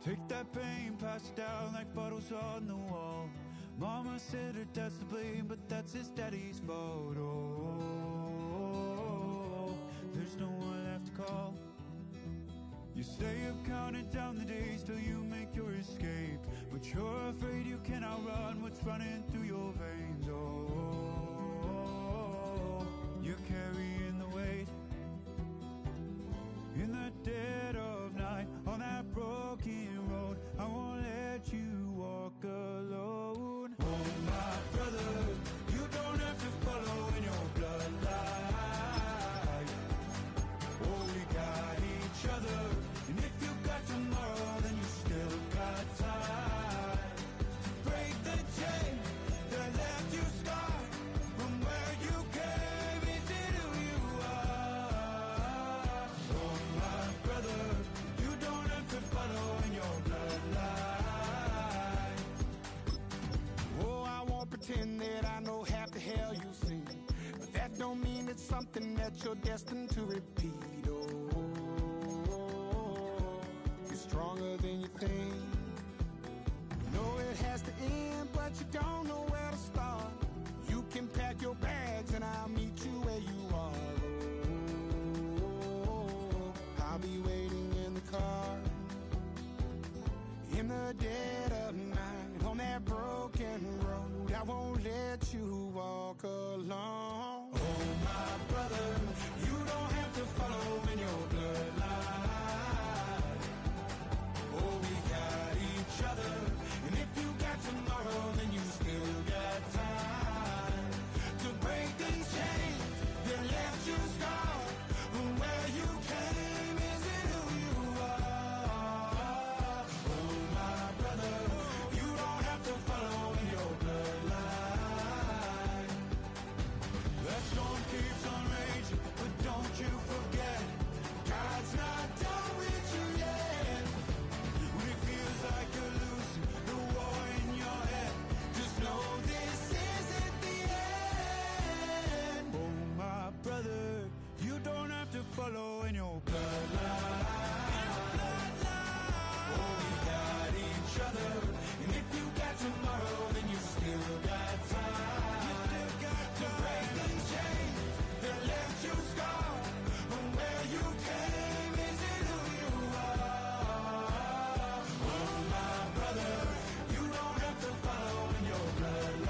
Take that pain, pass it down like bottles on the wall. Mama said her dad's to blame, but that's his daddy's fault. Oh, there's no one left to call. You stay up counting down the days till you make your escape, but you're afraid you cannot run what's running through your veins. Oh, you're carrying the weight in the dead of night on that broken road. I won't let you walk alone. Oh my brother, you don't have to follow in your bloodline. Oh, we got each other, and if you got tomorrow, then you still got time to break the chain that left you scarred from where you came. Is it who you are? Oh my brother, you don't have to follow in your bloodline. Oh, I won't pretend that I know half the hell you've seen, but that don't mean it's something that you're destined to repeat. Oh, you're stronger than you think. You know it has to end, but you don't know where to start. You can pack your bags and I'll meet you where you are. Oh, I'll be waiting in the car in the dead of night on that broken road. I won't let you walk alone. Oh my brother, you don't have to follow in your bloodline. Oh, we got each other, and if you got tomorrow, then you still got time to break these chains that left you scarred from where you came. Is it who you are? Oh my brother, you don't have to follow in your bloodline. That storm keeps on raging, but don't you forget, God's not done with you yet. When it feels like you're losing the war in your head, just know this isn't the end. Oh my brother, you don't have to follow in your bloodline. Oh, we got each other, and if you got tomorrow, then you still got time. You still got to break these chains that left you scarred from where you came. Is it who you are? Oh my brother, you don't have to follow in your bloodline.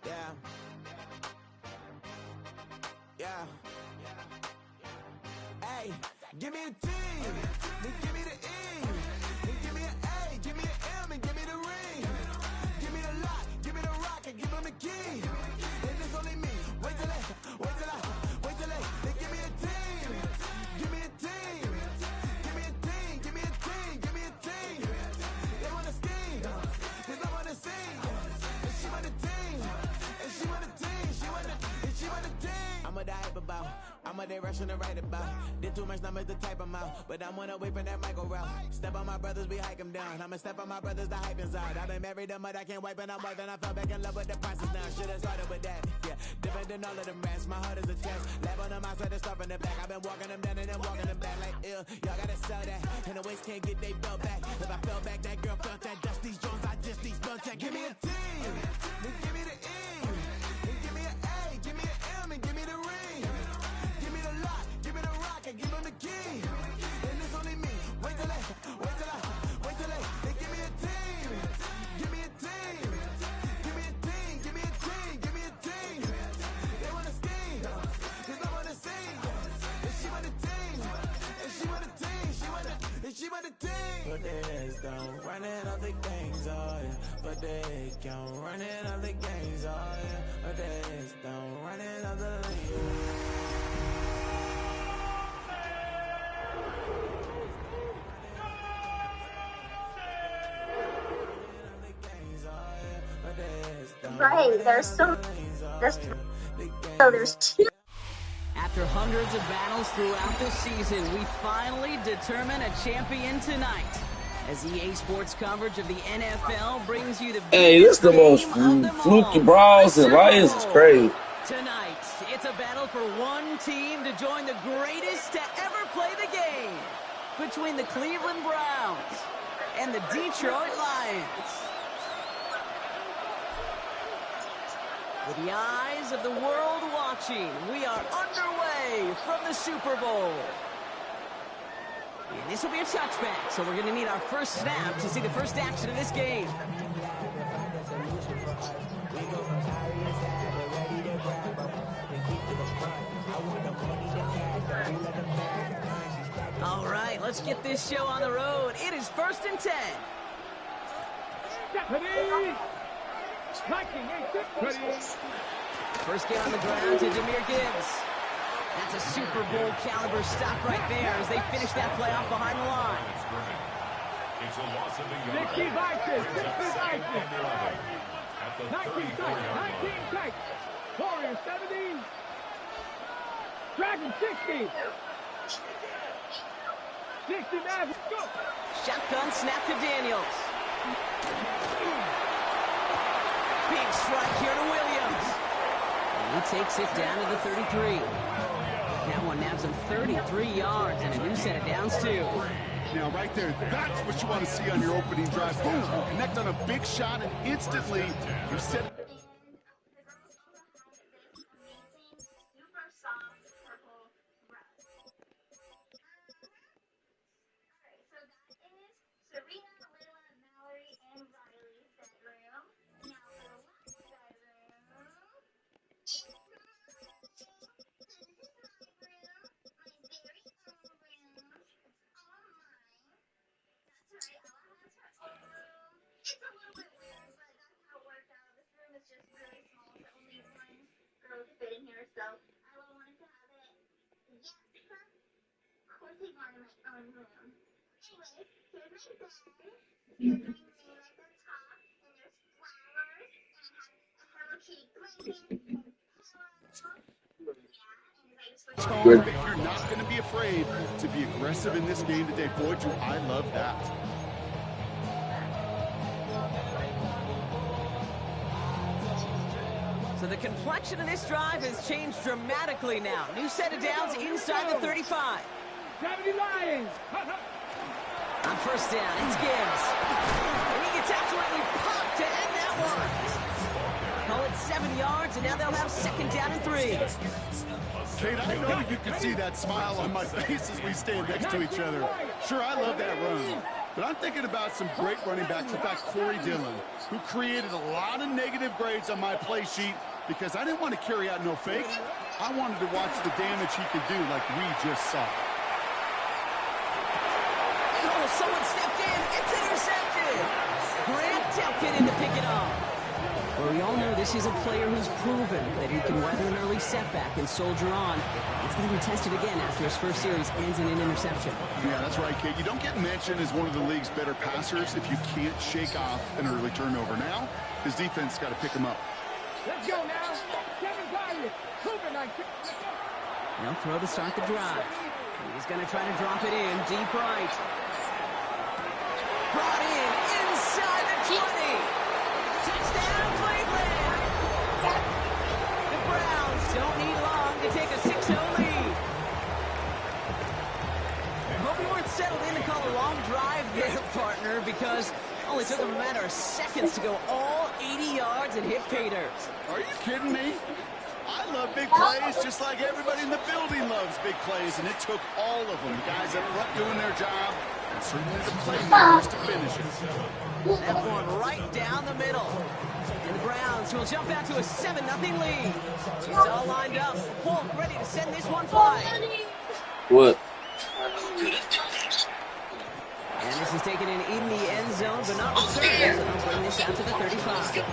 Yeah. Yeah. Hey, give me a T, then give me the E, then give me an A, give me an M, and give me the ring. Give me the lock, give me the rock, and give them the key. And it's only me. Wait till they, then give me a team. Give me a team. Give me a team, give me a team, give me a team. They wanna scheme, 'cause I wanna sing. And she want a team, and she want a team, and she want a team. I'm a hype about, I'm a direction to write about. Did too much numbers to type them out, but I'm one away from that Michael route. Step on my brothers, we hike them down. I'ma step on my brothers, the hype inside. I've been married them, but I can't wipe and I'm wiping. I fell back in love with the process now. Should've started with that, yeah. Different than all of them rats, my heart is a test. Lab on them outside and stuff in the back. I've been walking them down and then walking them back like ill. Y'all gotta sell that, and the waist can't get they belt back. If I fell back, that girl felt that. Dust these Jones, I just these spell check. Give me a T, then give me the E, then give me an A, give me an M, and give me the ring. Give me the lock, give me the rock, and give them the key. And it's only me. Wait till they, then give me a team. Give me a team. Give me a team, give me a team, give me a team. They wanna scheme, 'cause I wanna sing. And she want a team, and she want a team, and she want a team. But they don't running all the games, oh yeah. But they can't running all the games, oh yeah. But they don't running all the lanes. Right, there's two. After hundreds of battles throughout the season, we finally determine a champion tonight. As EA Sports coverage of the NFL brings you the Hey, this biggest the most game of them fluky all, brawls the in Super life. Is Bowl. crazy. Tonight, it's a battle for one team to join the greatest to ever play the game, between the Cleveland Browns and the Detroit Lions. With the eyes of the world watching, we are underway from the Super Bowl. And this will be a touchback, so we're going to need our first snap to see the first action of this game. All right, let's get this show on the road. It is 1st and 10. First get on the ground to Jahmyr Gibbs. That's a Super Bowl caliber stop right there as they finish that play off behind the line. It's a loss of the yard. 19 tight. Warriors 70. Dragon 60. 60 Mavericks. Go. Shotgun snap to Daniels. Big strike here to Williams. And he takes it down to the 33. That one nabs him 33 yards and a new set of downs too. Now right there, that's what you want to see on your opening drive. Boom, connect on a big shot and instantly you set it. If you're not going to be afraid to be aggressive in this game today, boy, do I love that. So the complexion of this drive has changed dramatically now. New set of downs inside the 35. 70 Lions. On first down, it's Gibbs. And he gets absolutely popped to end that one. Call it 7 yards, and now they'll have 2nd down and 3. Kate, I know you can see that smile on my face as we stand next to each other. Sure, I love that run. But I'm thinking about some great running backs. In fact, Corey Dillon, who created a lot of negative grades on my play sheet because I didn't want to carry out no fake. I wanted to watch the damage he could do like we just saw. Oh, someone stepped in. It's intercepted. Grant tempted in to pick it off. Well, we all know this is a player who's proven that he can weather an early setback and soldier on. It's going to be tested again after his first series ends in an interception. Yeah, that's right, kid. You don't get mentioned as one of the league's better passers if you can't shake off an early turnover. Now, his defense got to pick him up. Let's go now. Kevin Byard. Cougar 19. They'll throw to start the drive. He's going to try to drop it in deep right. Brought in inside the 20. Touchdown, Cleveland! The Browns don't need long to take a 6-0 lead. I hope you weren't settled in to call a long drive there, partner, because it only took them a matter of seconds to go all 80 yards and hit pay dirt. Are you kidding me? I love big plays just like everybody in the building loves big plays, and it took all of them. Guys up front doing their job, and certainly the playmakers to finish it. That one right down the middle. And the Browns will jump out to a 7-0 lead. It's all lined up. Folk ready to send this one flying. What? And this is taken in the end zone, but not returned. So they'll bring this out to the 35.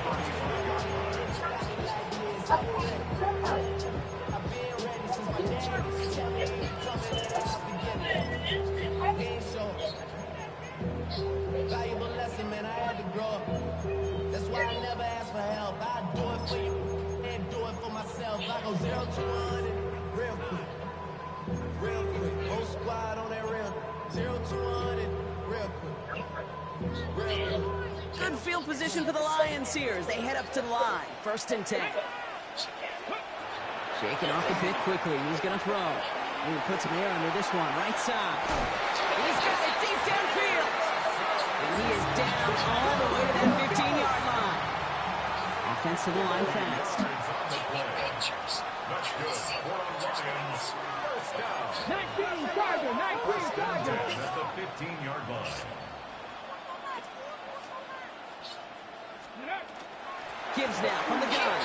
Valuable lesson, man. I had to grow up. That's why I never ask for help. I do it for you and do it for myself. I go 0 to 100 real quick. Real quick. Whole squad on that real. 0 to 100 real quick. Good field position for the Lions here as they head up to the line. 1st and 10. Shaking off the pick quickly. He's going to throw. He puts some air under this one. Right side. He's got it deep downfield. And he is down all the way to that 15-yard line. Offensive line fast. That's good. For the Lions. First down. 19 target, 19 target. At the 15-yard line. Gibbs now from the gun.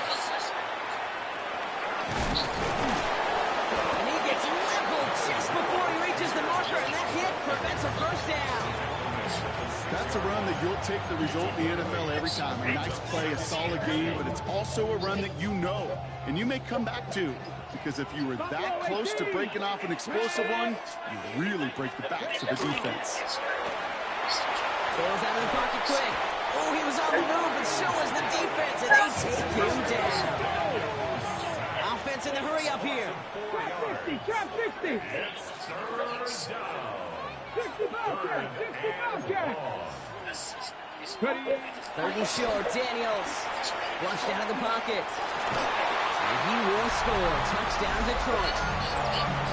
And he gets leveled just before he reaches the marker, and that hit prevents a 1st down. That's a run that you'll take the result in the NFL every time. A nice play, a solid game, but it's also a run that you know, and you may come back to. Because if you were that close to breaking off an explosive one, you really break the backs of the defense. Sails out of the pocket quick. Oh, he was on the move, but so was the defense, and they take him down. Offense in the hurry up here. Trap 60. It's 3rd down. 65 catch, 65 catch. 3rd and short, Daniels. Flushed out of the pocket. And he will score. Touchdown, Detroit.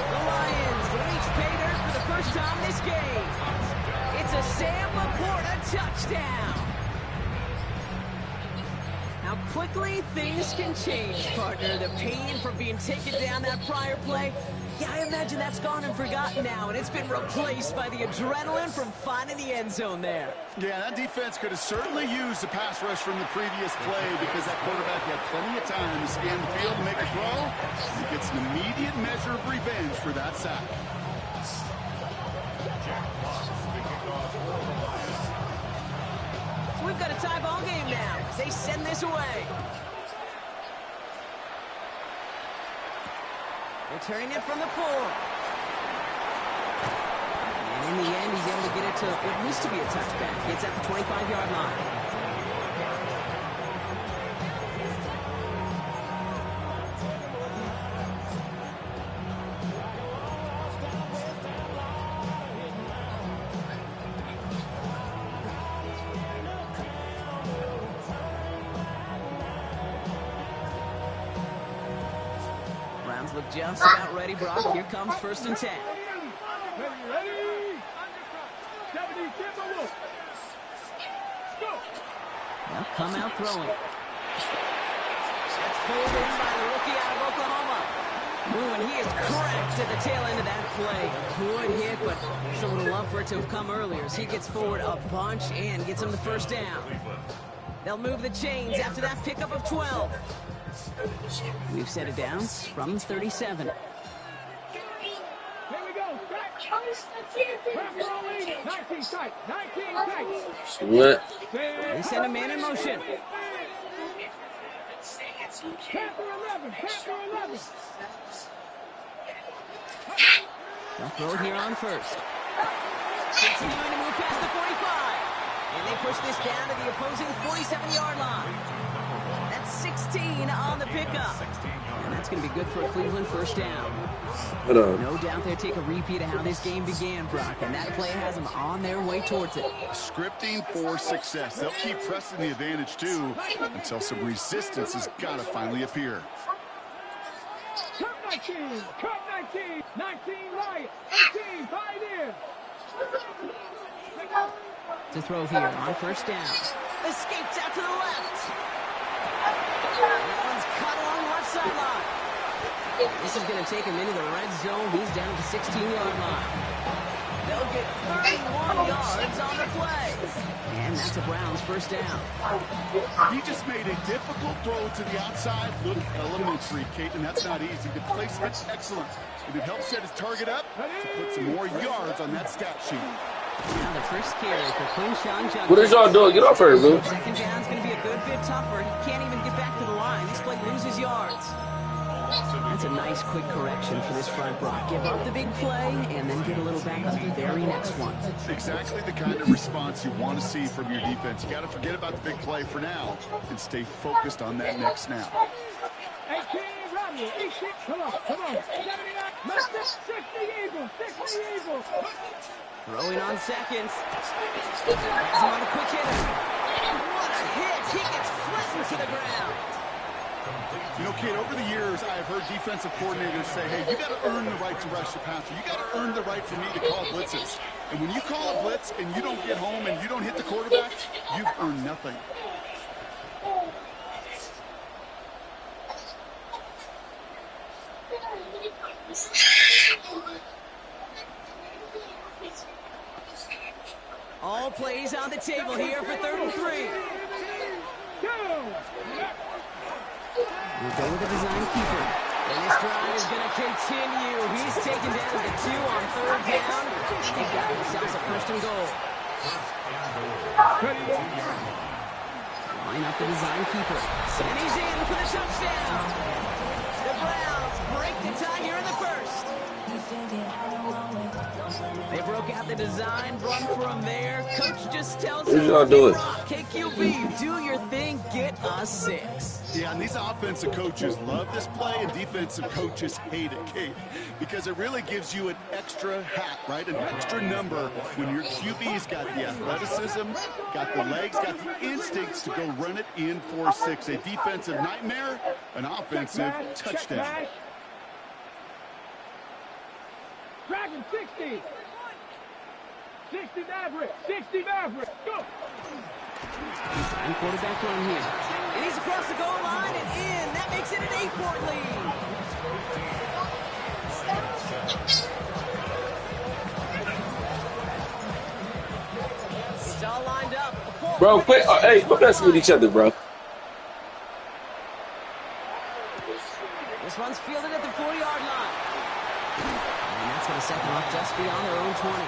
The Lions reach pay dirt for the first time this game. It's a Sam Laporta touchdown. How quickly things can change, partner. The pain from being taken down that prior play, yeah, I imagine that's gone and forgotten now, and it's been replaced by the adrenaline from finding the end zone there. Yeah, that defense could have certainly used the pass rush from the previous play because that quarterback had plenty of time to scan the field and make a throw. He gets an immediate measure of revenge for that sack. So we've got a tie ball game now as they send this away. Returning it from the 4. And in the end, he's able to get it to what used to be a touchback. It's at the 25-yard line. Look just about ready, Brock. Here comes 1st and 10. Ready. 70, Timberwolves. Go. They'll come out throwing. That's pulled in by the rookie out of Oklahoma. Ooh, and he is cracked at the tail end of that play. A good hit, but someone would love for it to have come earlier as he gets forward a bunch and gets him the 1st down. They'll move the chains after that pickup of 12. We've set it down from 37. Here we go. Back rolling. 19 tight. 19 tight. What? They send a man in motion. Panther 11. Panther 11. They'll throw it here on 1st. Continuing to move past the 45. And they push this down to the opposing 47-yard line. That's 16 on the pickup. And that's going to be good for a Cleveland 1st down. Hold on. No doubt they'll take a repeat of how this game began, Brock, and that play has them on their way towards it. Scripting for success. They'll keep pressing the advantage, too, until some resistance has got to finally appear. Cut 19. Cut 19. 19 right. 18 Pioneer. To throw here on 1st down. Escapes out to the left. That one's cut along the left sideline. This is going to take him into the red zone. He's down at the 16-yard line. They'll get 31 yards on the play. And that's a Browns 1st down. He just made a difficult throw to the outside. Look elementary, Caitlin. That's not easy. The placement's excellent. And it helps set his target up to put some more yards on that stat sheet. Now the first carry for Quinshawn Judkins. What is y'all doing? Get off her, bro. 2nd down's going to be a good bit tougher. He can't even get back to the line. This play loses yards. That's a nice quick correction for this front block. Give up the big play and then get a little back on the very next one. Exactly the kind of response you want to see from your defense. You got to forget about the big play for now and stay focused on that next snap. 18 Romney. 86. Come on. 79. Left 60 Eagles. 60 Eagles. Throwing on seconds. Has him on a quick hitter. He gets flattened to the ground. You know, kid, over the years, I have heard defensive coordinators say, hey, you got to earn the right to rush the passer. You got to earn the right for me to call blitzes. And when you call a blitz and you don't get home and you don't hit the quarterback, you've earned nothing. All plays on the table here for 3rd and 3. We'll go with the design keeper. And this drive is going to continue. He's taken down to 2 on 3rd down. They've got themselves a 1st and goal. Line up the design keeper. And he's in for the touchdown. The Browns break the tie here in the 1st. They broke out the design run from there. Coach just tells them, KQB, do your thing, get us 6. Yeah, and these offensive coaches love this play, and defensive coaches hate it, Kate, because it really gives you an extra hat, right? An extra number when your QB's got the athleticism, got the legs, got the instincts to go run it in for 6. A defensive nightmare, an offensive touchdown. Dragon 60. 60 Maverick. 60 Maverick. Go. Design quarterback run here. And he's across the goal line and in. That makes it an 8-point lead. It's all lined up. Bro, quit. Hey, quit messing with each other, bro. This one's fielded at the 40-yard line. And that's going to set them up just beyond their own 20.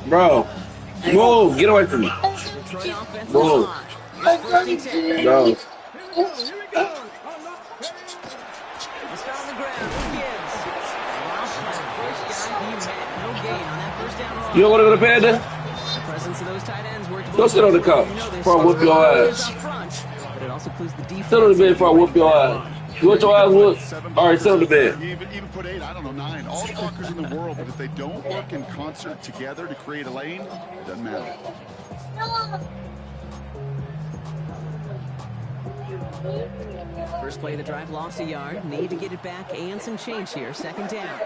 Bro, move. Get away from me. Move. No. You don't want to go to bed then? Don't sit on the couch before I whoop your ass. Sit on the bed before I whoop your ass. You want your ass whooped? All right, sit on the bed. Even put 8, I don't know, 9. All the blockers in the world, but if they don't work in concert together to create a lane, it doesn't matter. First play of the drive, lost a yard. Need to get it back and some change here. 2nd down.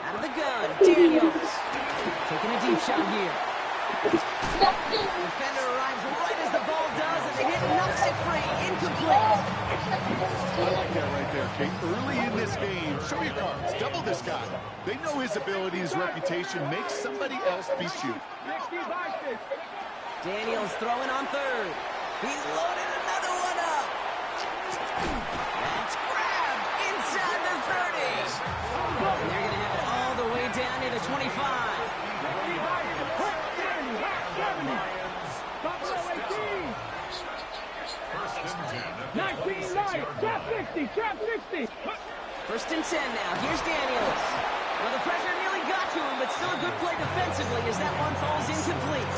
Out of the gun, Daniels. Taking a deep shot here. Defender arrives right as the ball does, and the hit knocks it free. Incomplete. I like that right there, Kate. Early in this game, show your cards. Double this guy. They know his ability, his reputation. Make somebody else beat you. Daniels throwing on 3rd. He's loaded another one up. That's grabbed inside the 30. And they're going to have it all the way down to the 25. 19-9, trap 60, trap 60. 1st and 10 now. Here's Daniels. Well, the pressure nearly got to him, but still a good play defensively as that one falls incomplete.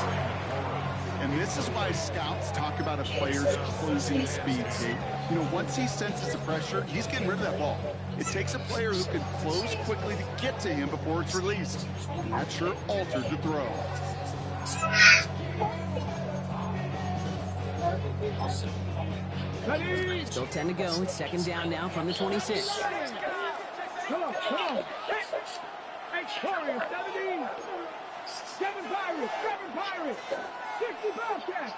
And this is why scouts talk about a player's closing speed, Kate. You know, once he senses the pressure, he's getting rid of that ball. It takes a player who can close quickly to get to him before it's released. And that sure altered the throw. Still 10 to go. It's 2nd down now from the 26. Come on. 8 Warriors, 17. 7 Pirates. 60 Bobcats.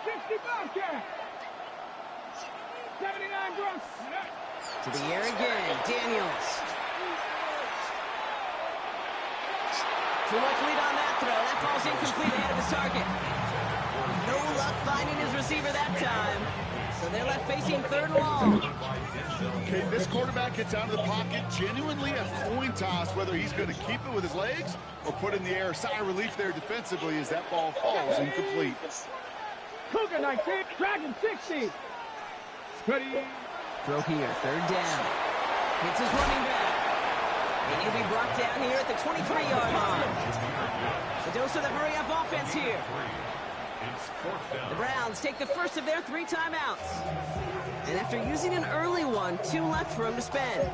79 Bronx. To the air again. Daniels. Too much lead on that throw. That falls incomplete ahead of his target. No luck finding his receiver that time. So they're left facing 3rd and long. Okay, this quarterback gets out of the pocket, genuinely a coin toss, whether he's going to keep it with his legs or put it in the air. Sigh of relief there defensively as that ball falls incomplete. Cougar 19, Dragon 60. Ready. Throw here, 3rd down. Hits his running back. And he'll be brought down here at the 23-yard line. The dose of the hurry-up offense here. The Browns take the first of their 3 timeouts. And after using an early one, 2 left for him to spend.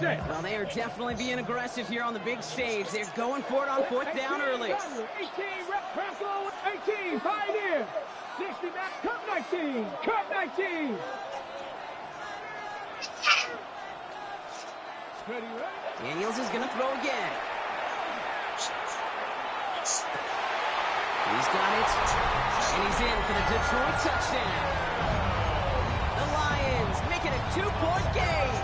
Well, they are definitely being aggressive here on the big stage. They're going for it on 4th down early. 18, Pioneer. 60 back, Cup 19, Cup 19. Daniels is going to throw again. He's got it. And he's in for the Detroit touchdown. The Lions making a 2-point game.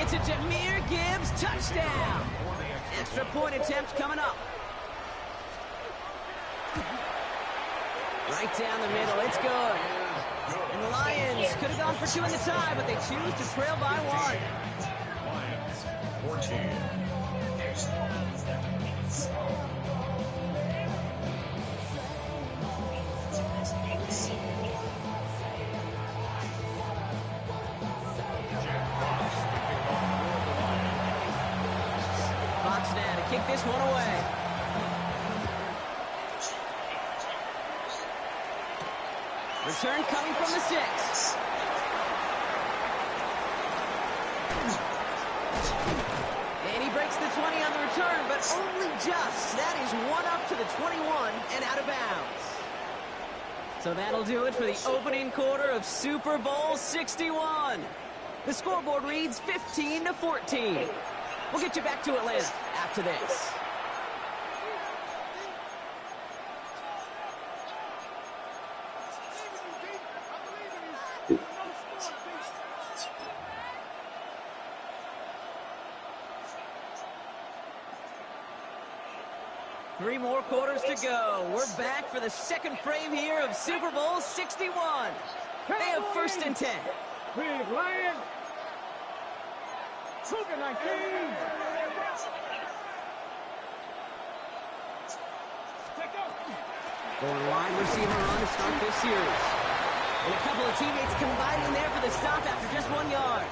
It's a Jahmyr Gibbs touchdown. Extra point attempt coming up. Right down the middle, it's good. And the Lions could have gone for 2 in the tie, but they choose to trail by 1. Lions, 14. Fox now to kick this one away. Return coming from the 6. And he breaks the 20 on the return, but only just. That is 1 up to the 21 and out of bounds. So that'll do it for the opening quarter of Super Bowl 61. The scoreboard reads 15-14. We'll get you back to Atlanta after this. Three more quarters to go. We're back for the second frame here of Super Bowl 61. They have 1st and 10. Big Lion. Cougar 19. Going wide receiver run to start this series. And a couple of teammates combining there for the stop after just 1 yard.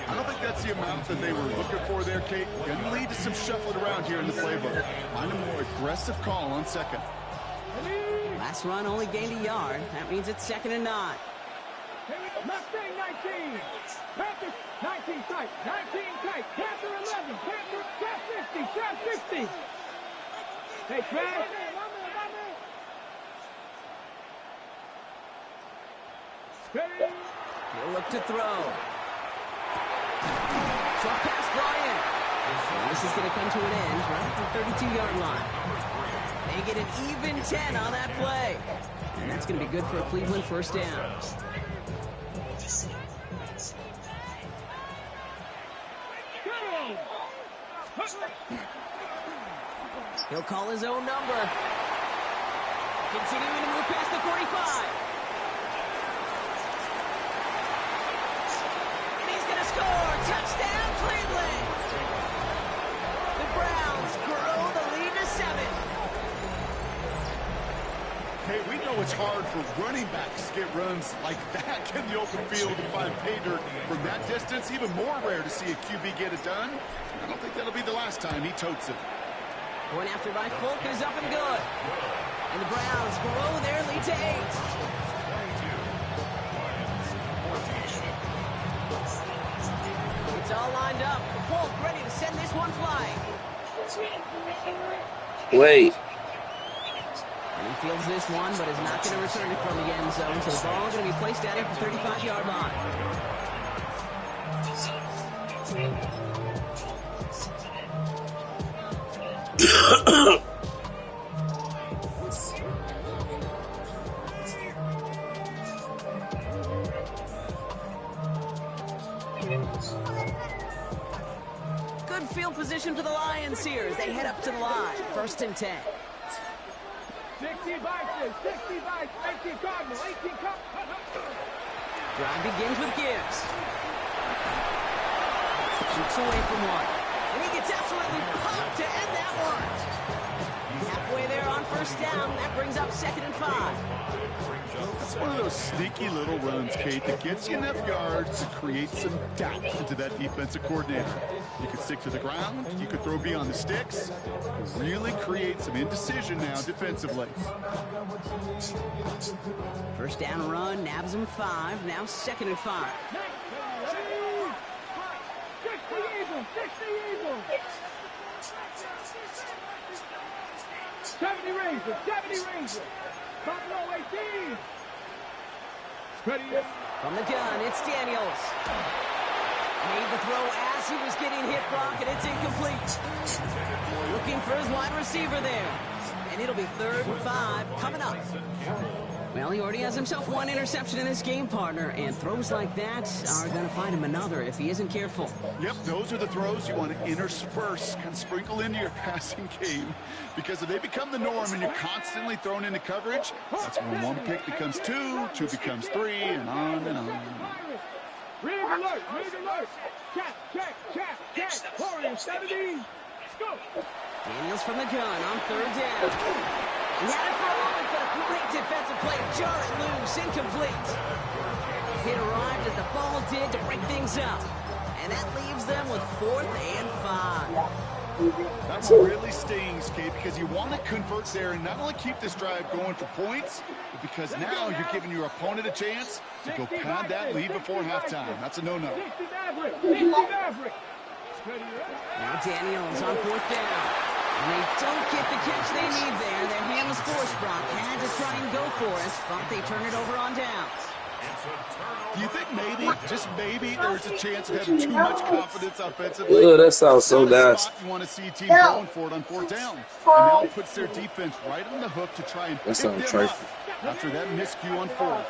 I don't think that's the amount that they were looking for there, Kate. Going to lead to some shuffling around here in the playbook. Find a more aggressive call on 2nd. Last run only gained 1 yard. That means it's 2nd and 9. Mustang 19. Panthers 19 tight. 19 tight. Panther 11. Panther shot 50. Shot 50. Hey, Trav. He'll look to throw. Short pass, Bryant. And this is going to come to an end right at the 32-yard line. They get an even 10 on that play. And that's going to be good for a Cleveland 1st down. He'll call his own number. Continuing to move past the 45. And he's going to score. Touchdown, Cleveland. The Browns grow the lead to 7. Hey, we know it's hard for running backs to get runs like that in the open field and find pay dirt from that distance. Even more rare to see a QB get it done. I don't think that'll be the last time he totes it. Point after by Folk is up and good. And the Browns grow their lead to 8. It's all lined up. Folk ready to send this one flying. Wait. And he fields this one, but is not going to return it from the end zone. So the ball is going to be placed out at the 35-yard line. Good field position for the Lions here as they head up to the line. 1st and 10. 60 Vikings, 60 Vikings, 18 Cardinal, 18 Cardinal. Drive begins with Gibbs. Shoots away from one. And he gets absolutely popped to end that one. Halfway there on first down. That brings up 2nd and 5. It's one of those sneaky little runs, Kate, that gets you enough yards to create some doubt into that defensive coordinator. You could stick to the ground. You could throw beyond the sticks. Really create some indecision now defensively. First down run, nabs him 5. Now 2nd and 5. 70 Rangers, 70 Rangers. Buffalo 18. From the gun, it's Daniels. Made the throw as he was getting hit, Brock, and it's incomplete. Looking for his wide receiver there. And it'll be 3rd and 5 coming up. Well, he already has himself 1 interception in this game, partner, and throws like that are going to find him another if he isn't careful. Yep, those are the throws you want to intersperse, kind of sprinkle into your passing game, because if they become the norm and you're constantly thrown into coverage, that's when 1 pick becomes 2, 2 becomes 3, and on and on. Rig alert, rig alert. Check. Warriors 70. Go. Daniels from the gun on 3rd down. He had it for a moment, but a great defensive play to jar it loose, incomplete. Hit arrived as the ball did to break things up. And that leaves them with 4th and 5. That really stings, Kate, because you want to convert there and not only keep this drive going for points, but because now you're giving your opponent a chance to go pound that lead before halftime. That's a no-no. Now Daniels on 4th down. And they don't get the catch they need there. Their hand was forced, Brock. Had to try and go for it, but they turn it over on downs. Do you think maybe, just maybe, there's a chance of having too much confidence offensively? Ugh, that sounds so nasty. You want to see a team going for it on 4th down. And now it puts their defense right on the hook to try and pick them up after that miscue on 4th.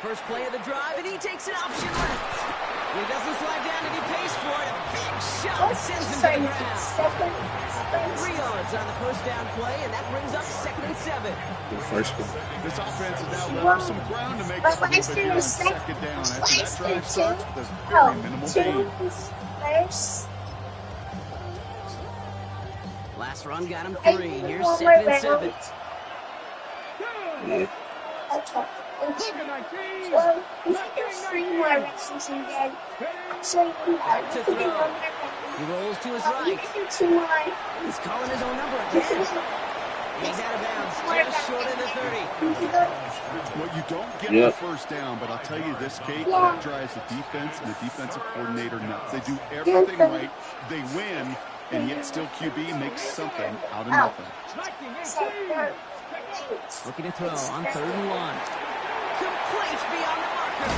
First play of the drive, and he takes an option left. He doesn't slide down, and he pays for it. A big shot sends him to the ground. 3 yards on the first down play, and that brings up 2nd and 7. This offense is now left for some ground to make up a little bit on 2nd down. After that drive starts with a very minimal gain. Last run got him 3. Here's 2nd and 7. Well, you get 3 more races and then so you have to throw. He rolls to his right. He's calling his own number again. He's out of bounds, just short of the 30. Well, you don't get the first down, but I'll tell you this, Kate, that drives the defense and the defensive coordinator nuts. They do everything right. They win, and yet still QB makes something out of nothing. Looking to throw on 3rd and 1. Complete beyond the marker.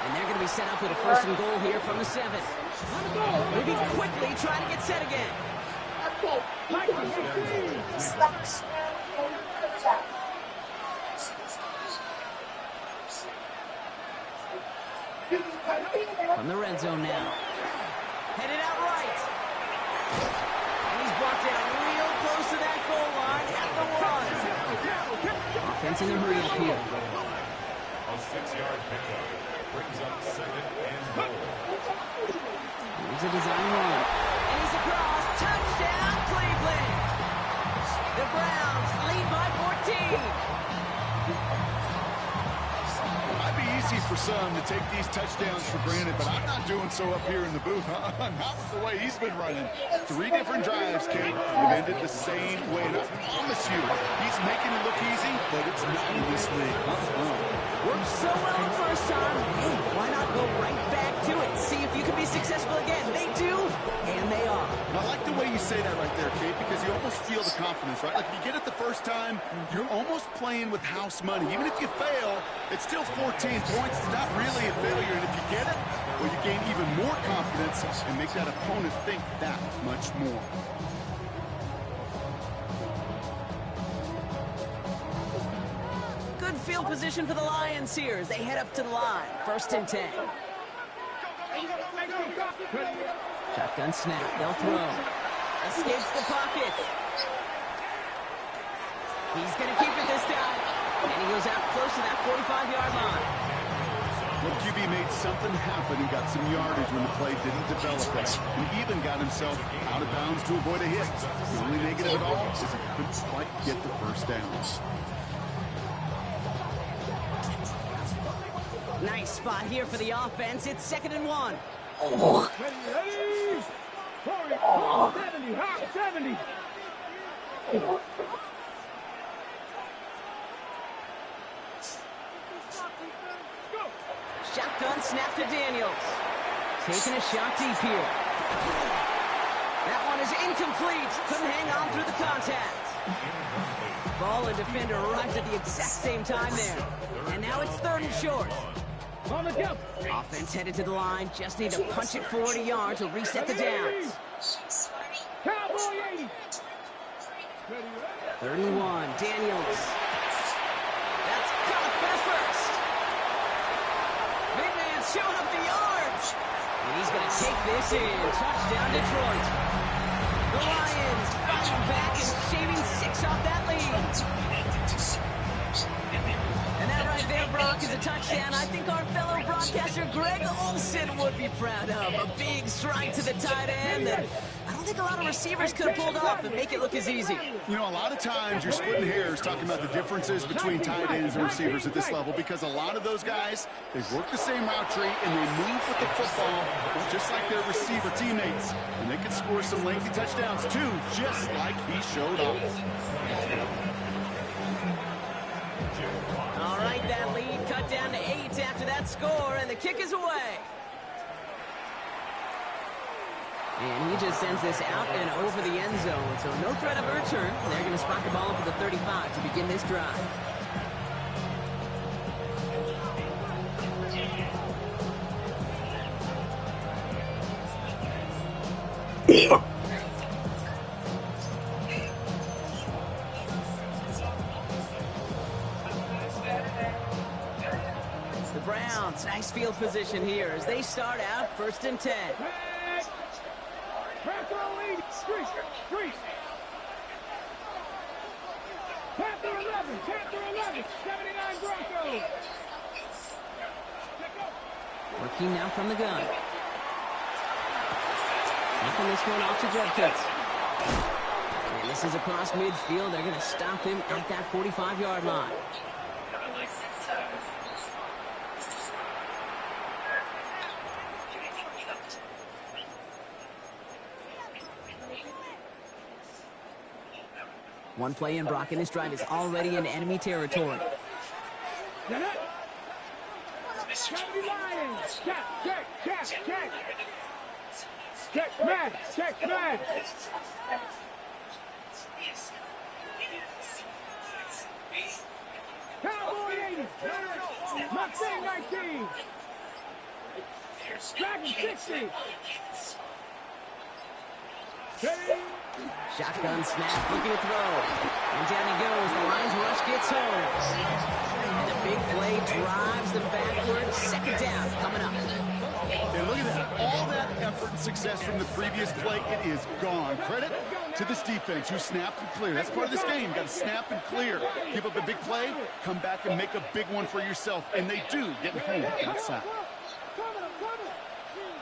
And they're going to be set up with a 1st and goal here from the 7. Moving quickly, trying to get set again. Okay, from the red zone now. Headed out right. And he's brought down real close to that goal line at the 1. Offense in a hurry up here. A 6-yard pickup brings up 2nd and goal. Here's a design run. And he's across. Touchdown, Cleveland. The Browns lead by 14. Might be easy for some to take these touchdowns for granted, but I'm not doing so up here in the booth. Not with the way he's been running. 3 different drives, Kate, have ended the same way. And I promise you, he's making it look easy, but it's not in this league. Worked so well the first time. Hey, why not go right back to it? See if you can be successful again. They do, and they are. I like the way you say that right there, Kate, because you almost feel the confidence, right? Like if you get it the first time, you're almost playing with house money. Even if you fail, it's still 14 points. It's not really a failure. And if you get it, well, you gain even more confidence and make that opponent think that much more. Good field position for the Lions here as they head up to the line. 1st and 10. Shotgun snap. They'll throw. Escapes the pocket. He's going to keep it this time. And he goes out close to that 45-yard line. Well, QB made something happen and got some yardage when the play didn't develop that. And even got himself out of bounds to avoid a hit. The only negative at all is he couldn't quite get the first down. Nice spot here for the offense. It's 2nd and 1. Ready? 40, 70, hot 70. Shotgun snap to Daniels. Taking a shot deep here. That one is incomplete. Couldn't hang on through the contact. Ball and defender arrived at the exact same time there. And now it's 3rd and short. On the jump. Offense headed to the line. Just need to punch it forward a yard to reset the downs. Cowboy 80. 3rd and 1. Daniels. That's caught for the first. Big man's showing up the yards. And he's going to take this in. Touchdown, Detroit. The Lions fighting back and shaving 6 off that lead. And that right there, Brock, is a touchdown I think our fellow broadcaster Greg Olsen would be proud of. A big strike to the tight end that I don't think a lot of receivers could have pulled off and make it look as easy. You know, a lot of times you're splitting hairs talking about the differences between tight ends and receivers at this level because a lot of those guys, they work the same route tree and they move with the football just like their receiver teammates. And they can score some lengthy touchdowns too, just like he showed off. All right, that lead cut down to 8 after that score, and the kick is away. And he just sends this out and over the end zone, so no threat of a return. They're going to spot the ball up at the 35 to begin this drive. The Browns, nice field position here as they start out 1st and 10. Street. Panther 11, 79 Broncos. Working now from the gun. Knocking this one off to Judkins. And this is across midfield. They're going to stop him at that 45-yard line. One play in, Brock, and this drive is already in enemy territory. Check, man. Cowboy 80. Mustang 19. Dragon 60. Shotgun snap, looking to throw. And down he goes. The Lions rush gets home. And a big play drives them backwards. 2nd down coming up. And look at that. All that effort and success from the previous play, it is gone. Credit to this defense who snapped and cleared. That's part of this game. You got to snap and clear. Give up a big play, come back and make a big one for yourself. And they do get home that sack.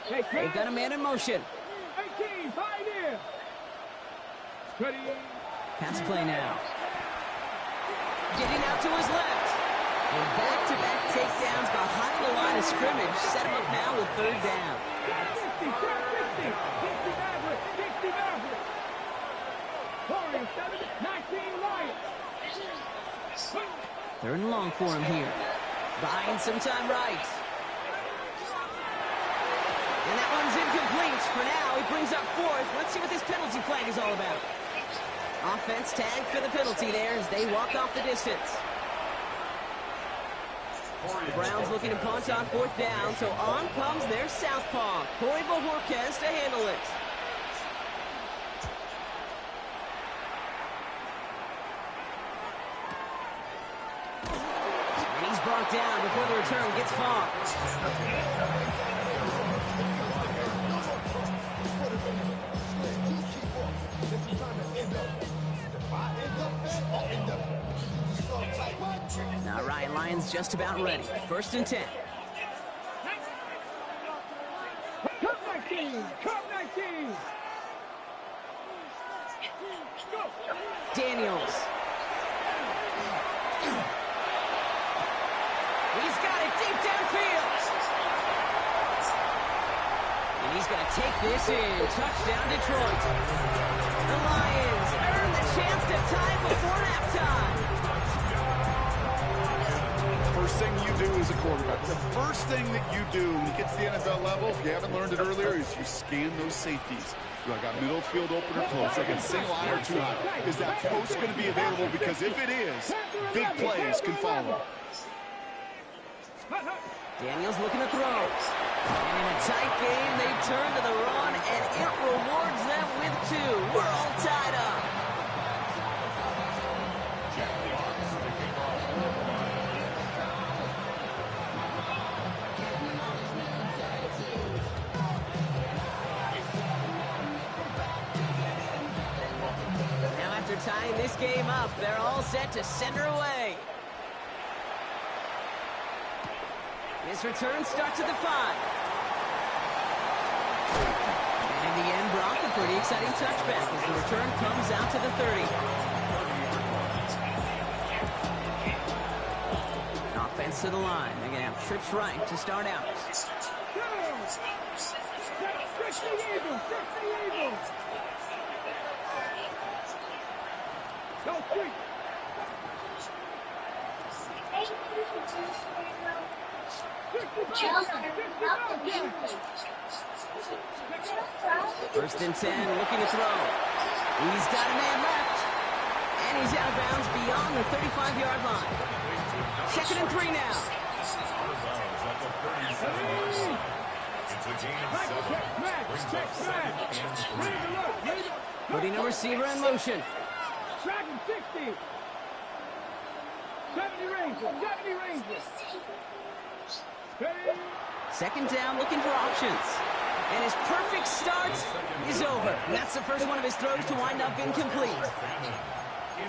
They've got a man in motion. 18, pioneer. Pass play now. Getting out to his left. And back-to-back takedowns behind the line of scrimmage. Set him up now with 3rd down. 60 Maverick. 19 Lions. 3rd and long for him here. Buying some time right. And that one's incomplete. For now, he brings up 4th. Let's see what this penalty flag is all about. Offense tagged for the penalty there as they walk off the distance. The Browns looking to punt on 4th down, so on comes their southpaw, Corey Bojorquez, to handle it. And he's brought down before the return gets far. All right, Lions just about ready. 1st and 10. Cup 19. Go. Daniels. He's got it deep downfield. And he's going to take this in. Touchdown, Detroit. The Lions earn the chance to tie before halftime. First thing you do as a quarterback, the first thing that you do when you get to the NFL level, if you haven't learned it earlier, is you scan those safeties. Do I got middle field open or close? I got single eye or two eye. Is that post going to be available? Because if it is, big plays can follow. Daniels looking to throw. And in a tight game, they turn to the run, and it rewards them with 2. We're all tied up. Now after tying this game up, they're all set to send her away. His return starts at the 5. And in the end, Brock, a pretty exciting touchback as the return comes out to the 30. Offense to the line. They're going to have trips right to start out. 60 Eagles. 60 Eagles. Go, 3. First and 10, looking to throw. He's got a man left. And he's out of bounds beyond the 35-yard line. 2nd and 3 now. Putting a receiver in motion. Dragon 60. 70 Rangers. 70 Rangers. 2nd down, looking for options. And his perfect start is over. That's the first one of his throws to wind up incomplete.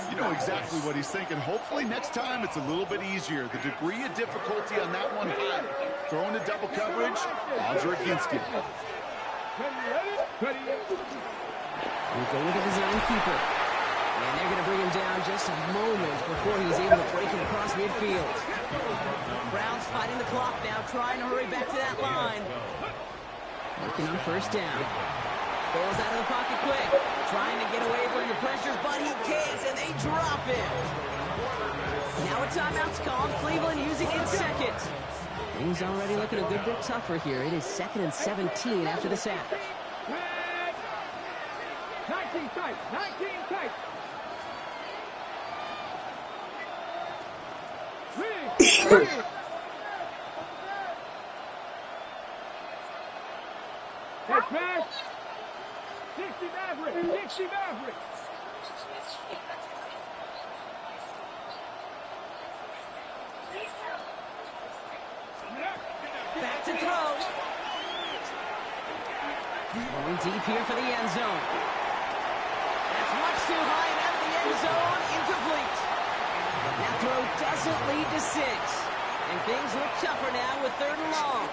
You know exactly what he's thinking. Hopefully next time it's a little bit easier. The degree of difficulty on that one high. Throwing to double coverage, odds are against him. We'll go with a design keeper. And they're going to bring him down just a moment before he's able to break it across midfield. Browns fighting the clock now, trying to hurry back to that line. Looking on first down. Bails out of the pocket quick. Trying to get away from the pressure, but he can't, and they drop him. Now a timeout's called. Cleveland using it second. Things already looking a good bit tougher here. It is 2nd and 17 after the sack. 19 tight. 19 tight. Hey, pass. 60 Maverick. 60 Maverick. Back to throw. Going deep here for the end zone. That's much too high and out of the end zone. Incomplete. That throw doesn't lead to 6. And things look tougher now with 3rd and long.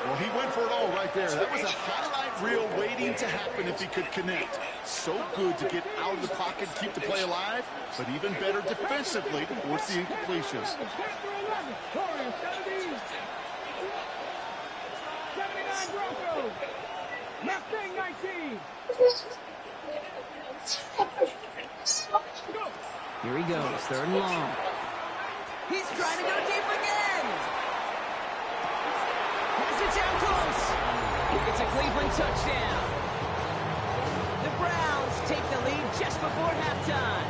Well, he went for it all right there. That was a highlight reel waiting to happen if he could connect. So good to get out of the pocket, keep the play alive, but even better defensively to force the incompletion. 79 Broncos. Mustang 19. Here he goes, 3rd and long. He's trying to go deep again. Has it down close. It's a Cleveland touchdown. The Browns take the lead just before halftime.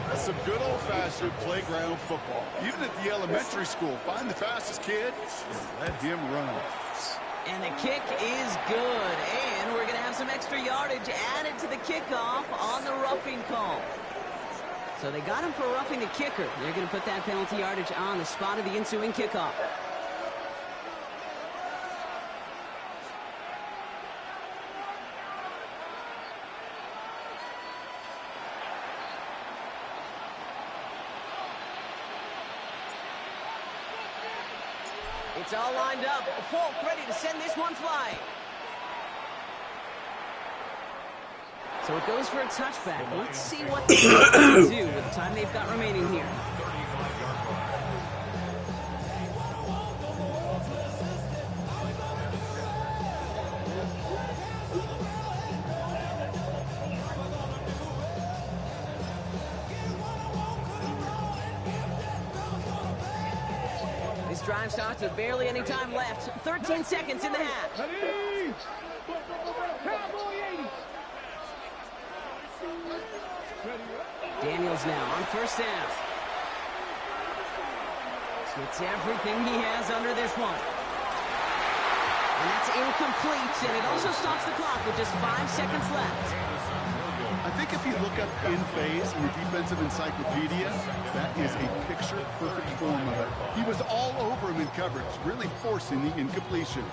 That's some good old-fashioned playground football. Even at the elementary school, find the fastest kid and let him run. And the kick is good. And we're going to have some extra yardage added to the kickoff on the roughing call. So they got him for roughing the kicker. They're going to put that penalty yardage on the spot of the ensuing kickoff. It's all lined up. Folk ready to send this one flying. So it goes for a touchback. Let's see what they can do with the time they've got remaining here. This drive starts with barely any time left. 13 seconds in the half. Ready? Cowboy 80. Daniels now on first down. Gets everything he has under this one. And that's incomplete, and it also stops the clock with just 5 seconds left. I think if you look up in phase in the defensive encyclopedia, that is a picture-perfect form of it. He was all over him in coverage, really forcing the incompletion.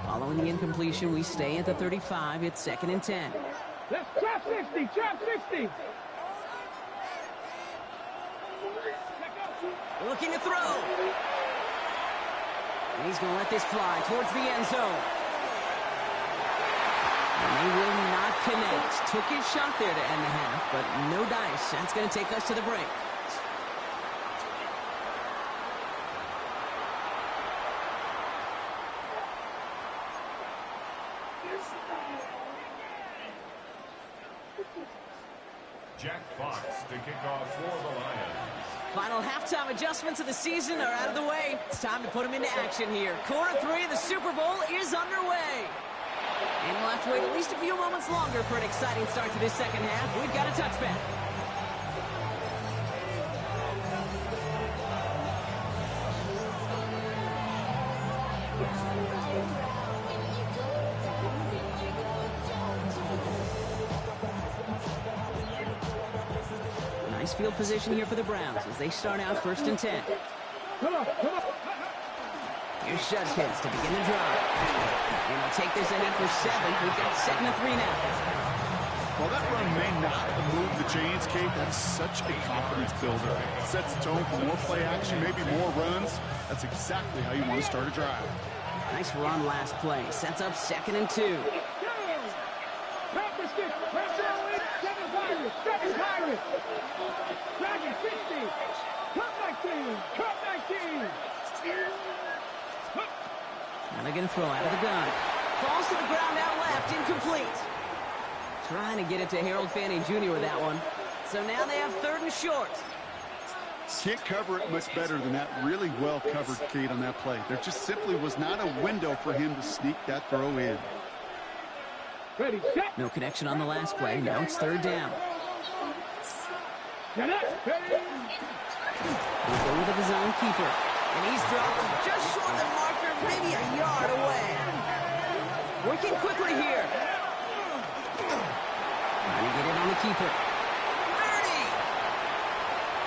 Following the incompletion, we stay at the 35. It's 2nd and 10. Let's trap 60, trap 60. Looking to throw. And he's going to let this fly towards the end zone. And they will not connect. Took his shot there to end the half, but no dice. That's going to take us to the break. Jack Fox to kick off for the Lions. Final halftime adjustments of the season are out of the way. It's time to put them into action here. Quarter 3 of the Super Bowl is underway. And we'll have to wait at least a few moments longer for an exciting start to this second half. We've got a touchback. Nice field position here for the Browns as they start out 1st and 10. Here's Judkins to begin the drive. And they'll take this ahead for 7. We've got 2nd and 3 now. While that run may not move the chains, Kate, that's such a confidence builder. Sets the tone for more play action, maybe more runs. That's exactly how you want to start a drive. Nice run last play. Sets up 2nd and 2. Dragon 60. Cut 19. Cut 19. Now they're going to throw out of the gun. Falls to the ground out left. Incomplete. Trying to get it to Harold Fanning Jr. with that one. So now they have 3rd and short. Can't cover it much better than that. Really well covered, Kate, on that play. There just simply was not a window for him to sneak that throw in. Ready, set. No connection on the last play. Now it's 3rd down. Get up. Ready. They go with the zone keeper. And he's dropped just short of the marker, maybe a yard away. Working quickly here. Trying to get it on the keeper. 30.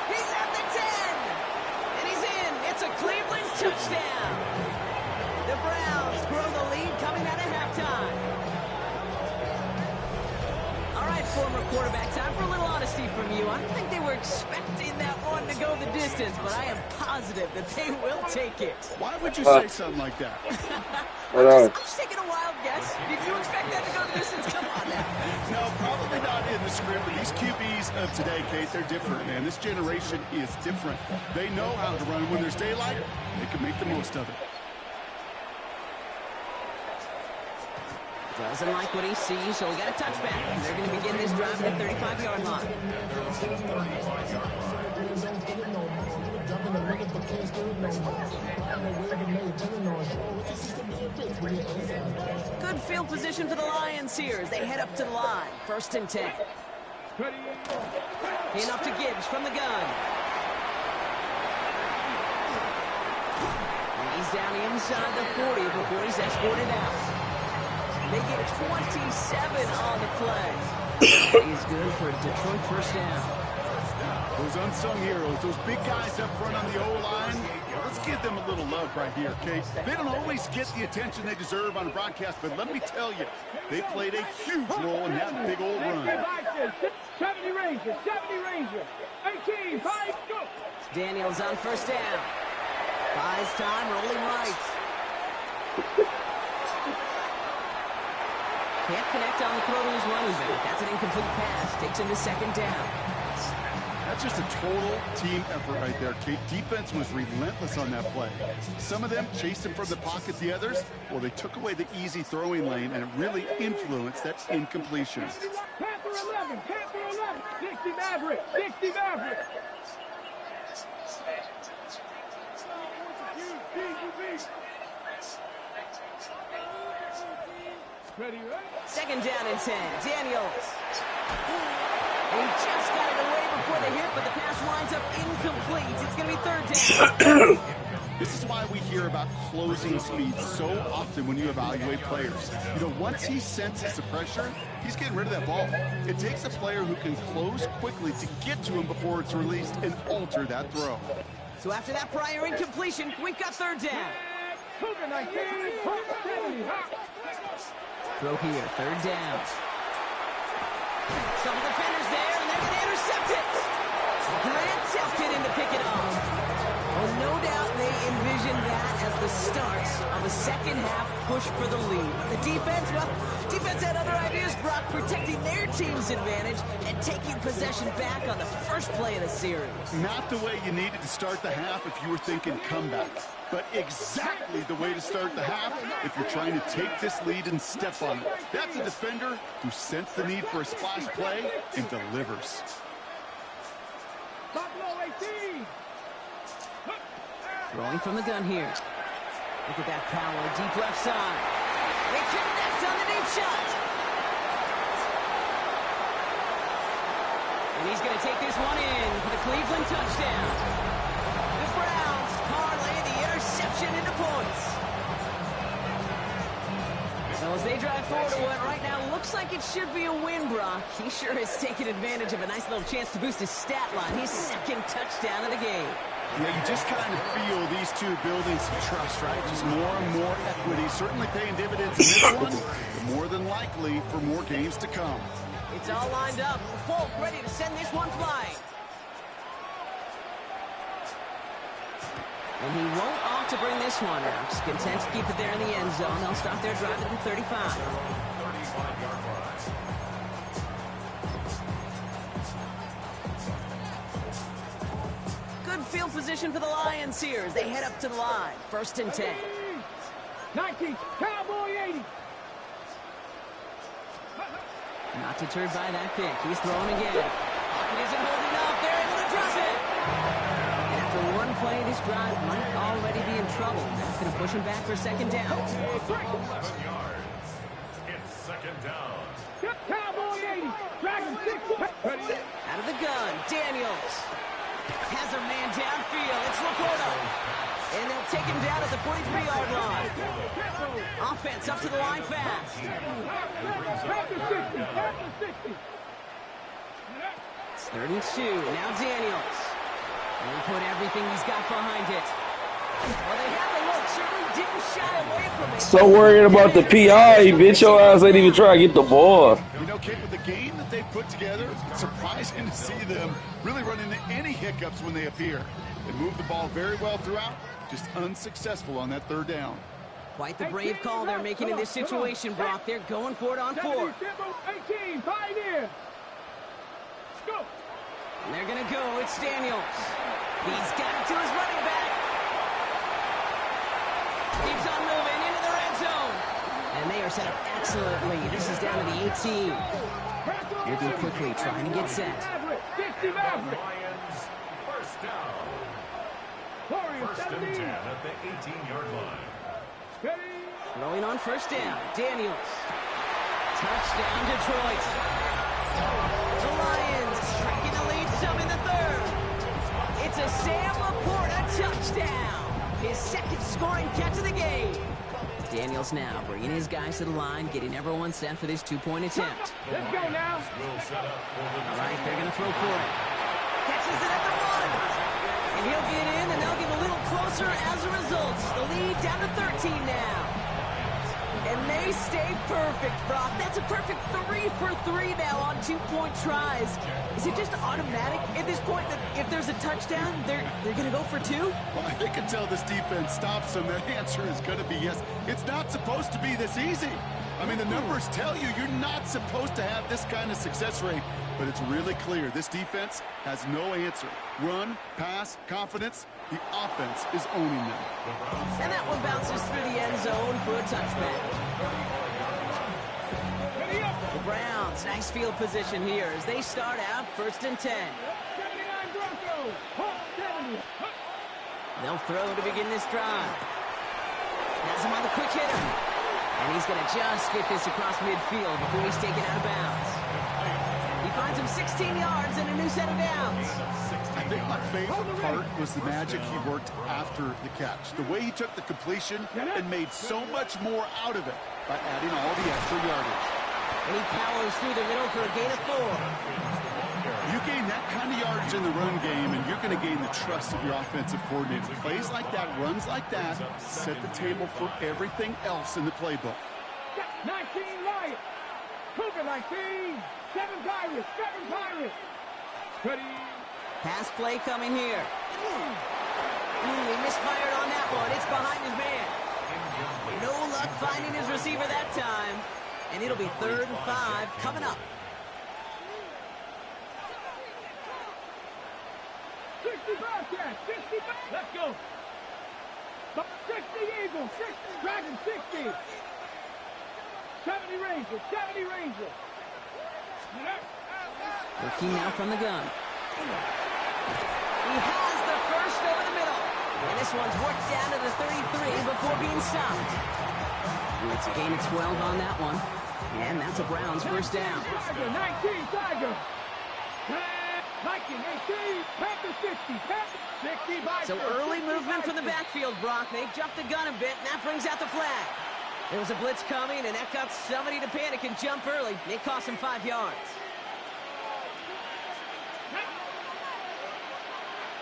He's at the 10. And he's in. It's a Cleveland touchdown. The Browns grow the lead coming out of halftime. All right, former quarterback, time for a little honesty from you. I don't think they were expecting that one to go the distance, but I am positive that they will take it. Why would you say something like that? I'm just taking a wild guess. Did you expect that to go the distance? Come on now. No, probably not in the script, but these QBs of today, Kate, they're different, man. This generation is different. They know how to run. When there's daylight, they can make the most of it. Doesn't like what he sees, so we got a touchback. They're going to begin this drive at the 35-yard line. Good field position for the Lions here as they head up to the line. 1st and 10. Enough to Gibbs from the gun. And he's down inside the 40 before he's escorted out. They get 27 on the play. He's good for a Detroit 1st down. Those unsung heroes, those big guys up front on the O-line, let's Let's give them a little love right here, okay? They don't always get the attention they deserve on a broadcast, but let me tell you, they played a huge role in that big old run. 70 Rangers, 70 Rangers. 18, 5, go. Daniels on first down. Buys time, rolling right. Can't connect on the throw to his running back. That's an incomplete pass. Takes him to second down. That's just a total team effort right there, Kate. Defense was relentless on that play. Some of them chased him from the pocket. The others, well, they took away the easy throwing lane, and it really influenced that incompletion. Panther 11, Panther 11. 60 Maverick, 60 Maverick. Ready, right? Second down and 10. Daniels. He just got it away before the hit, but the pass winds up incomplete. It's going to be third down. This is why we hear about closing speed so often when you evaluate players. You know, once he senses the pressure, he's getting rid of that ball. It takes a player who can close quickly to get to him before it's released and alter that throw. So after that prior incompletion, we've got third down. Cougar 19, 70. Throw here, third down. Couple defenders there, and they're going to intercept it. Grant Delpit in to pick it off. Well, no doubt they envisioned that as the start of a second-half push for the lead. The defense, well, defense had other ideas, Brock, protecting their team's advantage and taking possession back on the first play of the series. Not the way you needed to start the half if you were thinking comeback, but exactly the way to start the half if you're trying to take this lead and step on it. That's a defender who sensed the need for a splash play and delivers. Buffalo 18. Throwing from the gun here. Look at that power, deep left side. They connect on the deep shot. And he's going to take this one in for the Cleveland touchdown. The Browns parlay the interception into points. So as they drive forward to what right now looks like it should be a win, Brock, he sure has taken advantage of a nice little chance to boost his stat line. His second touchdown of the game. Yeah, you just kind of feel these two building some trust, right? Just more and more equity, certainly paying dividends in this one, but more than likely for more games to come. It's all lined up. Folk ready to send this one flying. And he won't opt to bring this one out. Just content to keep it there in the end zone. They'll start their drive at the 35. 35-yard line. Good field position for the Lions here as they head up to the line. First and 10. 19, Cowboy 80. Not deterred by that pick. He's throwing again. It isn't holding up. They're able to drop it. And after one play, this drive might already be in trouble. That's going to push him back for second down. 11 yards. It's second down. Cowboy 80. Dragon 6. Out of the gun, Daniels has a man downfield. It's Laporta. And they'll take him down at the 43-yard line. Offense up to the line fast. It's 3rd and 2. Now Daniels. And he put everything he's got behind it. Well, they have a look. Certainly didn't shy away from it. So worried about the PI, bitch. Your ass ain't even try to get the ball. You know, Kate, with the game that they put together, it's surprising to see them really run into any hiccups when they appear. They move the ball very well throughout, just unsuccessful on that 3rd down. Quite the brave call they're making in this situation, Brock. They're going for it on 4th. 18, pioneer. Go. And they're going to go. It's Daniels. He's got it to his running back. Keeps on moving into the red zone. And they are set up excellently. This is down to the 18. Moving quickly, trying to get set. Lions, first down. First and 10 at the 18-yard line. Throwing on first down. Daniels. Touchdown, Detroit. The Lions shrinking the lead some in the 3rd. It's a Sam Laporta touchdown. His second scoring catch of the game. Daniels now bringing his guys to the line, getting everyone set for this 2-point attempt. Let's go now. Will set up for the All right, they're going to throw for it. Catches it at the 1. And he'll get in, and they'll get a little closer as a result. The lead down to 13 now. And they stay perfect, Brock. That's a perfect 3 for 3 now on 2-point tries. Is it just automatic at this point that if there's a touchdown, they're going to go for 2? Well, I think until this defense stops them, the answer is going to be yes. It's not supposed to be this easy. I mean, the numbers tell you you're not supposed to have this kind of success rate, but it's really clear this defense has no answer. Run, pass, confidence, the offense is owning them. And that one bounces through the end zone for a touchback. The Browns, nice field position here as they start out 1st and 10. They'll throw to begin this drive. Has him on the quick hitter. And he's going to just get this across midfield before he's taken out of bounds. He finds him 16 yards and a new set of downs. I think my favorite part was the magic he worked after the catch. The way he took the completion and made so much more out of it by adding all the extra yardage. And he powers through the middle for a gain of 4. You gain that kind of yardage in the run game, and you're going to gain the trust of your offensive coordinator. Plays like that, runs like that, set the table for everything else in the playbook. 19 Lions. Cougar 19. 7 Pirates. 7 Pirates. Ready. Pass play coming here. He misfired on that one. It's behind his man. No luck finding his receiver that time. And it'll be 3rd and 5 coming up. 65 catch. 65. Let's go. 60 Eagles. 60 Dragon. 60. 70 Rangers. 70 Rangers. Working now from the gun. He has the first over the middle. And this one's worked down to the 33 before being stopped. And it's a gain of 12 on that one. And that's a Browns first down. Tiger, 19, Tiger. Viking, 18, Panther 60, Panther 60. So early movement from the backfield, Brock. They jumped the gun a bit, and that brings out the flag. There was a blitz coming, and that got somebody to panic and jump early. It cost him 5 yards.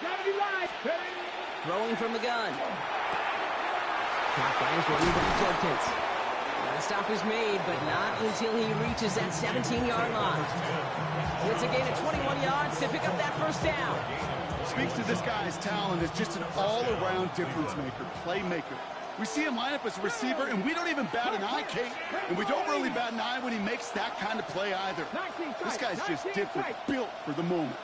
70 line. Throwing from the gun. Clock bangs running back Judkins. The stop is made, but not until he reaches that 17-yard line. It's a gain of 21 yards to pick up that first down. Speaks to this guy's talent as just an all-around difference maker, playmaker. We see him line up as a receiver, and we don't even bat an eye, Kate. And we don't really bat an eye when he makes that kind of play either. This guy's just different, built for the moment.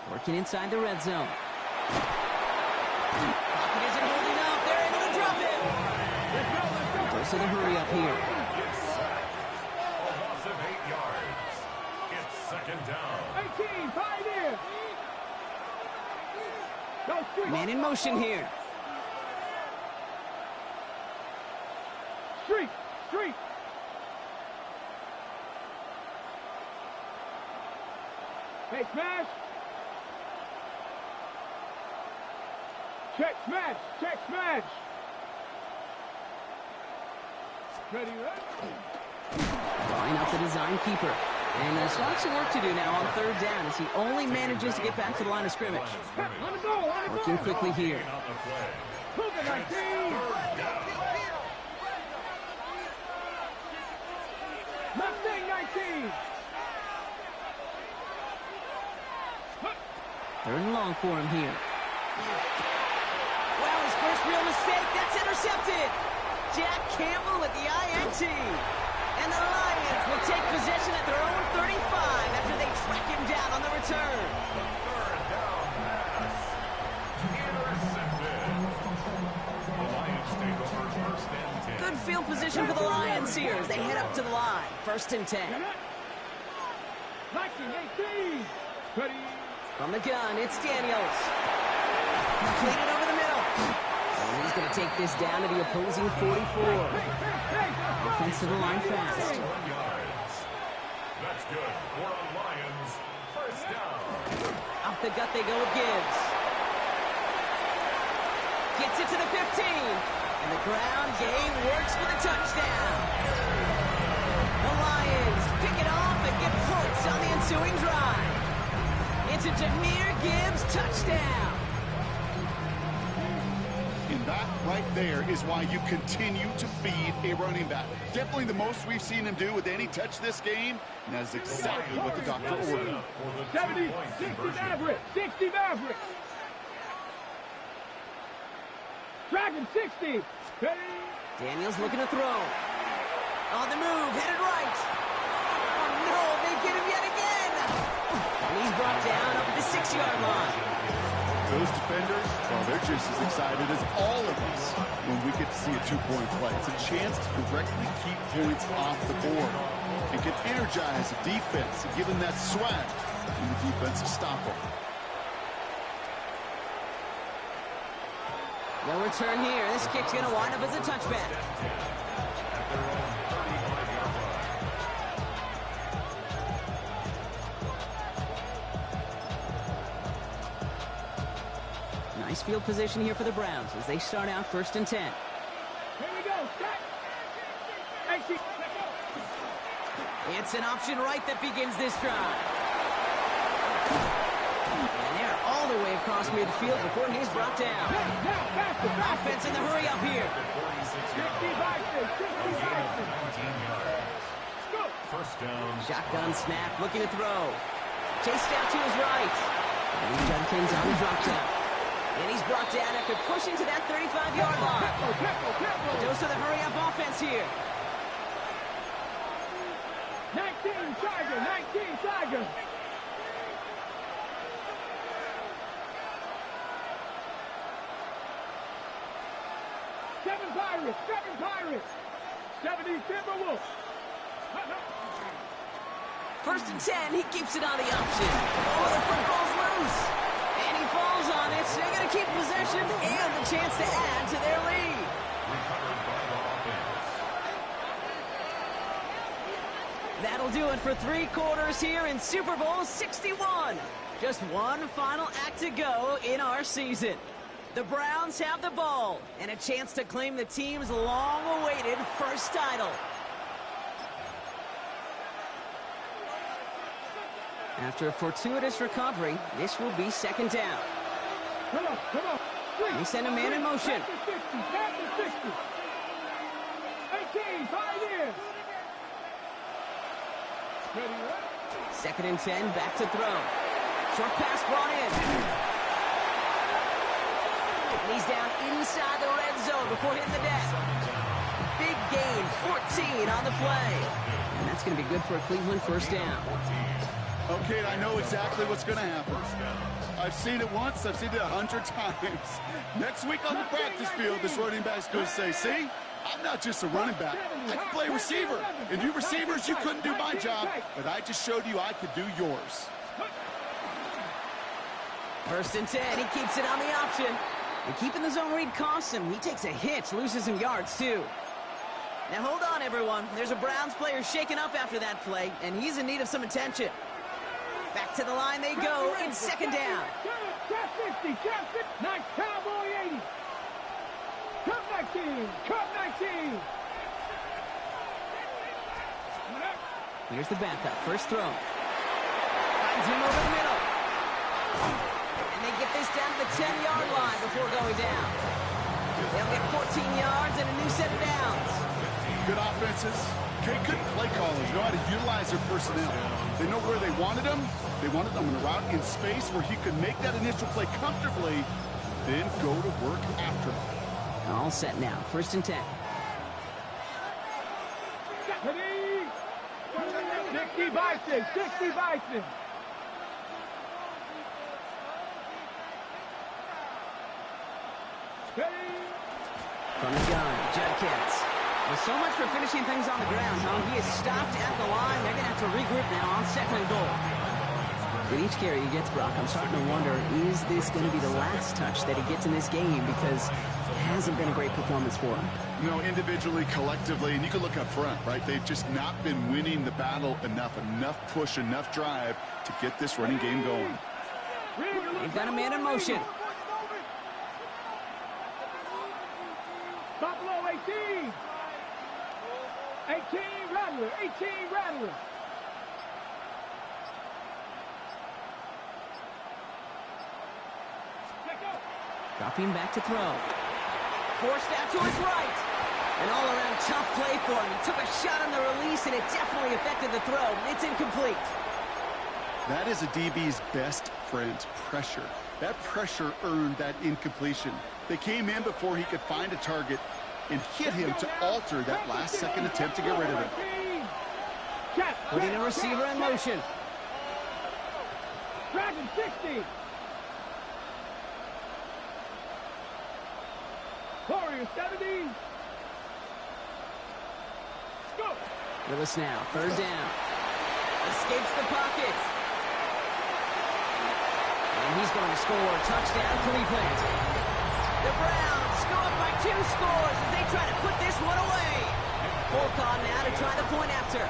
Working inside the red zone. Pocket isn't holding up. They're able to drop it. Goes to the hurry up here. A loss of 8 yards. It's 2nd down. 18, Pioneer. Man in motion here. Street. Hey, smash. Check smash. Ready, Drawing up the design keeper. And there's some work to do now on 3rd down as he only manages to get back to the line of scrimmage. Working quickly here. Cougar 19. Mustang 19. 3rd and long for him here. Well, his first real mistake. That's intercepted. Jack Campbell with the INT. And the Lions will take possession at their own 35 after they track him down on the return. 3rd down pass. Intercepted. The Lions take over 1st and 10. Good field position for the Lions here as they head up to the line. 1st and 10. 19, 18. Ready. From the gun, it's Daniels. Completed over the middle. And he's going to take this down to the opposing 44. Offense to the line fast. 1 yards. That's good for a Lions 1st down. Off the gut they go with Gibbs. Gets it to the 15. And the ground game works for the touchdown. The Lions pick it off and get points on the ensuing drive. It's a Jahmyr Gibbs touchdown. And that right there is why you continue to feed a running back. Definitely the most we've seen him do with any touch this game, and that is exactly what the doctor ordered. 70, 60 Maverick, 60 Maverick. Dragon 60. Daniels looking to throw. On the move, headed right. Oh no, they get him yet again. And he's brought down up at the 6-yard line. Those defenders, well, they're just as excited as all of us when we get to see a two-point play. It's a chance to correctly keep points off the board and can energize the defense and give them that swag when the defense is stopping. No return here. This kick's going to wind up as a touchback. Nice field position here for the Browns as they start out 1st and 10. Here we go. Set. It's an option right that begins this drive. And they're all the way across midfield before he's brought down. Now, Offense in the hurry up here. 60 First down. Shotgun snap, looking to throw. Chased out to his right. And Judkins on the drop down. And he's brought down after pushing to that 35-yard line. Dose of the hurry-up offense here. 19 Tiger, 19 Tiger. Seven Pirates. 70 Timberwolves. 1st and 10, he keeps it on the option. Oh, the football's loose. And he falls on it, so they're going to keep possession and the chance to add to their lead. That'll do it for 3 quarters here in Super Bowl 61. Just one final act to go in our season. The Browns have the ball and a chance to claim the team's long-awaited first title. After a fortuitous recovery, this will be 2nd down. Come on. They send a man in motion. Back to 60. 18, 5 years. Ready, right? 2nd and 10, back to throw. Short pass brought in. And he's down inside the red zone before hitting the deck. Big gain, 14 on the play. And that's going to be good for a Cleveland first down. Okay, I know exactly what's going to happen. I've seen it once, I've seen it 100 times. Next week on the practice field, this running back's going to say, see, I'm not just a running back. I can play receiver. And you receivers, you couldn't do my job, but I just showed you I could do yours. 1st and 10, he keeps it on the option. And keeping the zone read costs him. He takes a hit, loses some yards too. Now hold on, everyone. There's a Browns player shaken up after that play, and he's in need of some attention. Back to the line they go. It's 2nd down. Trap 50. Nice Cowboy 80. Cup 19. Here's the backup. First throw. Finds him over the middle. And they get this down to the 10-yard line before going down. They'll get 14 yards and a new set of downs. Good offenses. Okay, good play callers know how to utilize their personnel. They know where they wanted them. They wanted them in a route in space where he could make that initial play comfortably, then go to work after it. All set now. 1st and 10. 60 Bison. From the gun, Judkins. Well, so much for finishing things on the ground, huh? He is stopped at the line. They're going to have to regroup now on 2nd and goal. With each carry he gets, Brock, I'm starting to wonder, is this going to be the last touch that he gets in this game? Because it hasn't been a great performance for him. You know, individually, collectively, and you can look up front, right? They've just not been winning the battle enough push, enough drive to get this running game going. They've got a man in motion. Buffalo 18. 18 Rattler. Dropping back to throw. Forced out to his right. An all-around tough play for him. He took a shot on the release, and it definitely affected the throw. It's incomplete. That is a DB's best friend, pressure. That pressure earned that incompletion. They came in before he could find a target and hit him to alter that last-second attempt to get rid of it. Putting the receiver in motion. Dragon 60. Warrior 70. Go. Willis now, third down. Escapes the pocket. And he's going to score. Touchdown, Cleveland. The Browns go up by 2 scores as they try to put this one away. Folk on now to try the point after.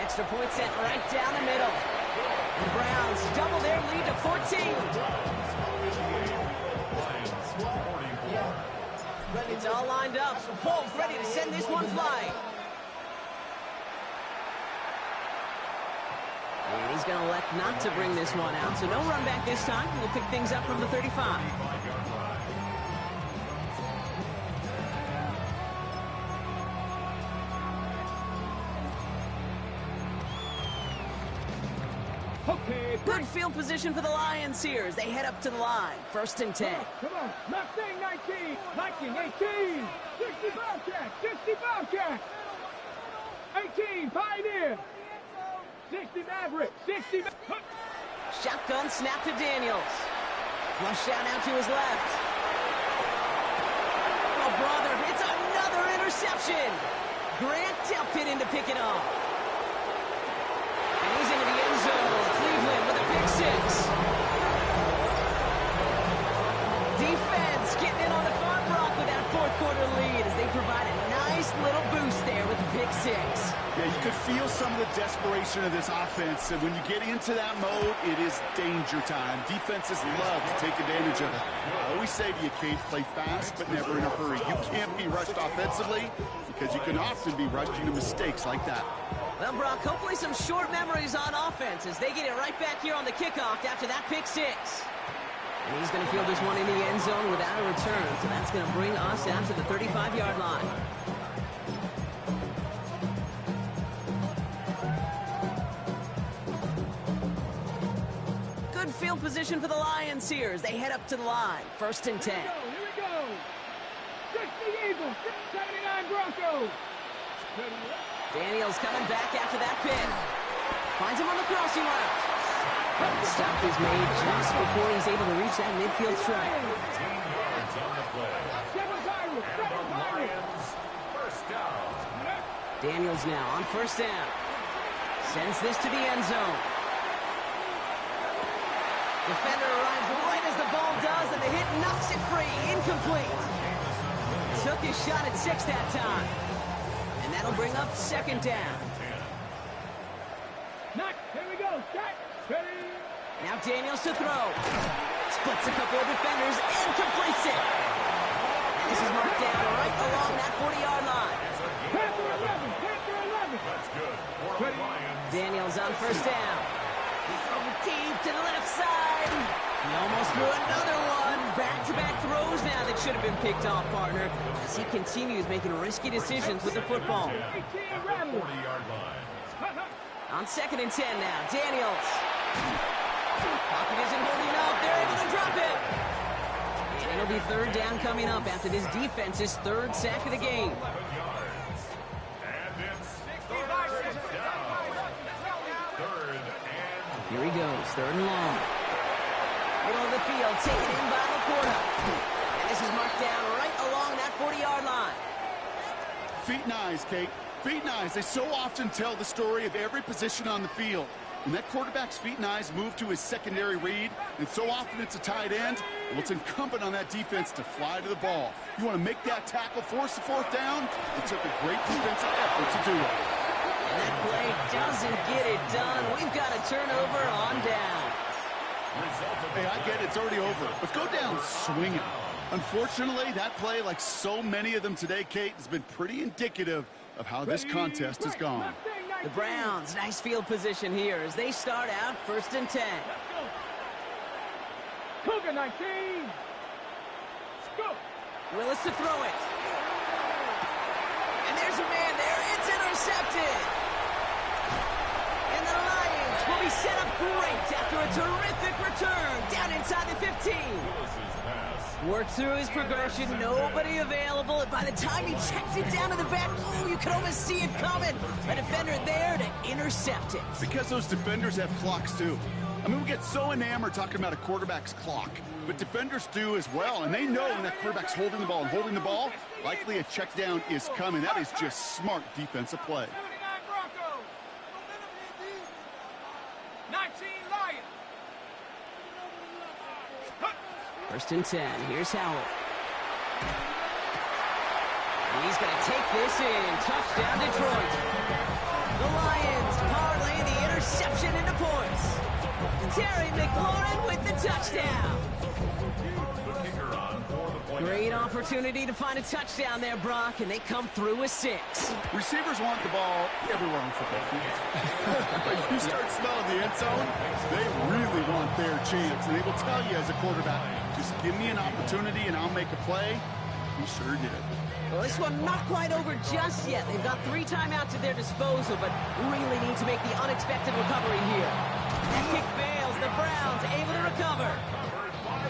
Extra point sent right down the middle. The Browns double their lead to 14. It's all lined up. Folk ready to send this one flying. And he's going to elect not to bring this one out. So no run back this time. We'll pick things up from the 35. Okay, Good field position for the Lions here as they head up to the line. 1st and 10. come on. Mustang 19. Viking 18. 60 Bobcat. 60 Bobcat. 18 Pioneer. 60 Maverick. 60 Shotgun snap to Daniels. Flush out out to his left. Oh, brother, it's another interception. Grant Delpit in to pick it off. And he's into the end zone. Cleveland with a pick 6. Defense getting in on the Farm Rock with that 4th quarter lead as they provide a nice little boost there with the pick 6. Yeah, you could feel some of the desperation of this offense, and when you get into that mode, it is danger time. Defenses love to take advantage of it. I always say to you, Kate, play fast, but never in a hurry. You can't be rushed offensively because you can often be rushed into mistakes like that. Well, Brock, hopefully some short memories on offense as they get it right back here on the kickoff after that pick 6. And he's going to field this one in the end zone without a return, so that's going to bring us down to the 35-yard line. Good field position for the Lions here as they head up to the line. 1st and 10. Here we go. 60 Eagles. 79 Broncos. Daniels coming back after that pin. Finds him on the crossing route. The stop is made just before he's able to reach that midfield strike. 18 yards on the play. Lions, first down. Daniels now on 1st down. Sends this to the end zone. Defender arrives right as the ball does, and the hit knocks it free. Incomplete. Took his shot at 6 that time. And that'll bring up 2nd down. Here we go. Set. Ready. Now Daniels to throw. Splits a couple of defenders and completes it. And this is marked down right along that 40-yard line. Panther 11. Panther 11. That's good. For the Lions. Daniels on 1st down. He's throwing deep to the left side. He almost threw another one. Back-to-back throws now that should have been picked off, partner, as he continues making risky decisions with the football. 40-yard line. On 2nd and 10 now, Daniels. Pocket isn't holding up. They're able to drop it. And it'll be 3rd down coming up after this defense's 3rd sack of the game. 11 yards. And it's 3rd down. 3rd and... Here he goes, 3rd and long. Middle of the field, taken in by LaPorta. And this is marked down right along that 40-yard line. Feet and eyes, Kate. Feet and eyes. They so often tell the story of every position on the field. When that quarterback's feet and eyes move to his secondary read, and so often it's a tight end, well, it's incumbent on that defense to fly to the ball. You want to make that tackle, force the 4th down? It took a great defensive effort to do it. And that play doesn't get it done. We've got a turnover on down. Hey, I get it. It's already over. But go down swinging. Unfortunately, that play, like so many of them today, Kate, has been pretty indicative of how this contest has gone. Mustang The Browns, nice field position here as they start out 1st and 10. Cougar 19. Go. Willis to throw it. And there's a man there. It's intercepted. And the Lions will be set up great after a terrific return down inside the 15. Worked through his progression, nobody available, and by the time he checked it down to the back, oh, you could almost see it coming. A defender there to intercept it. Because those defenders have clocks too. I mean, we get so enamored talking about a quarterback's clock, but defenders do as well, and they know when that quarterback's holding the ball and holding the ball, likely a check down is coming. That is just smart defensive play. 79 Broncos. 19 Lions. 1st and 10. Here's Howell. And he's going to take this in. Touchdown, Detroit. The Lions parlay the interception into points. Terry McLaurin with the touchdown. Great opportunity to find a touchdown there, Brock, and they come through with 6. Receivers want the ball everywhere on football fields. But you start smelling the end zone, they really want their chance. And they will tell you as a quarterback, just give me an opportunity and I'll make a play. He sure did. Well, this one not quite over just yet. They've got 3 timeouts at their disposal, but really need to make the unexpected recovery here. That kick fails. The Browns able to recover.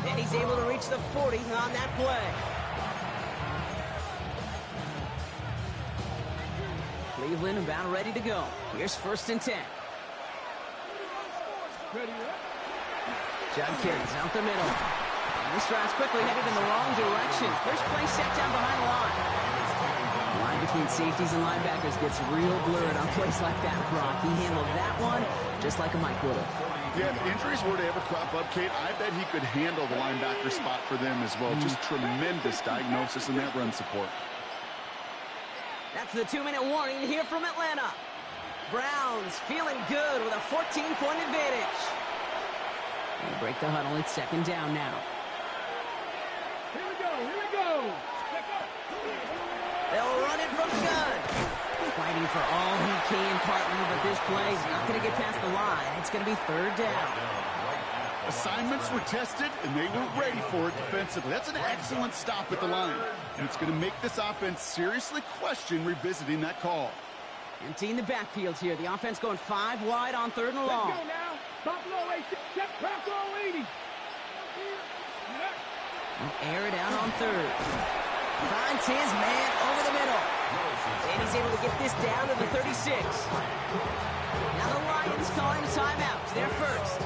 And he's able to reach the 40 on that play. Cleveland about ready to go. Here's 1st and 10. John carries out the middle. And this drive's quickly headed in the wrong direction. First play set down behind the line. The line between safeties and linebackers gets real blurred on plays like that, Brock. He handled that one just like a Mike would have. Yeah, if injuries were to ever crop up, Kate, I bet he could handle the linebacker spot for them as well. Just tremendous diagnosis in that run support. That's the 2-minute warning here from Atlanta. Browns feeling good with a 14-point advantage. They break the huddle. It's 2nd down now. Here we go. Here we go. They'll run it from the gun. Fighting for all he can, partner, but this play is not going to get past the line. It's going to be 3rd down. Assignments were tested, and they were ready for it defensively. That's an excellent stop at the line. And it's going to make this offense seriously question revisiting that call. Emptying the backfield here. The offense going 5 wide on 3rd and long. Let's go now. Buffalo 8, check Buffalo 80. Air it out on 3rd. Finds his man over the middle. And he's able to get this down to the 36. Now the Lions calling a timeout. They're first.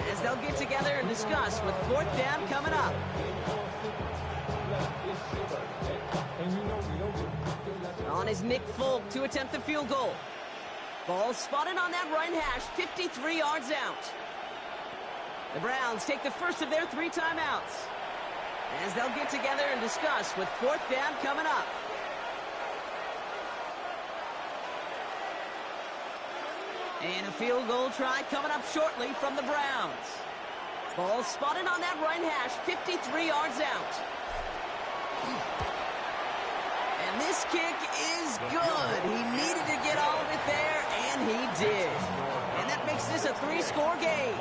As they'll get together and discuss with 4th down coming up. On is Nick Folk to attempt the field goal. Ball spotted on that right hash, 53 yards out. The Browns take the first of their 3 timeouts. As they'll get together and discuss with 4th down coming up. And a field goal try coming up shortly from the Browns. Ball spotted on that right hash, 53 yards out. And this kick is good. He needed to get all of it there, and he did. And that makes this a 3-score game.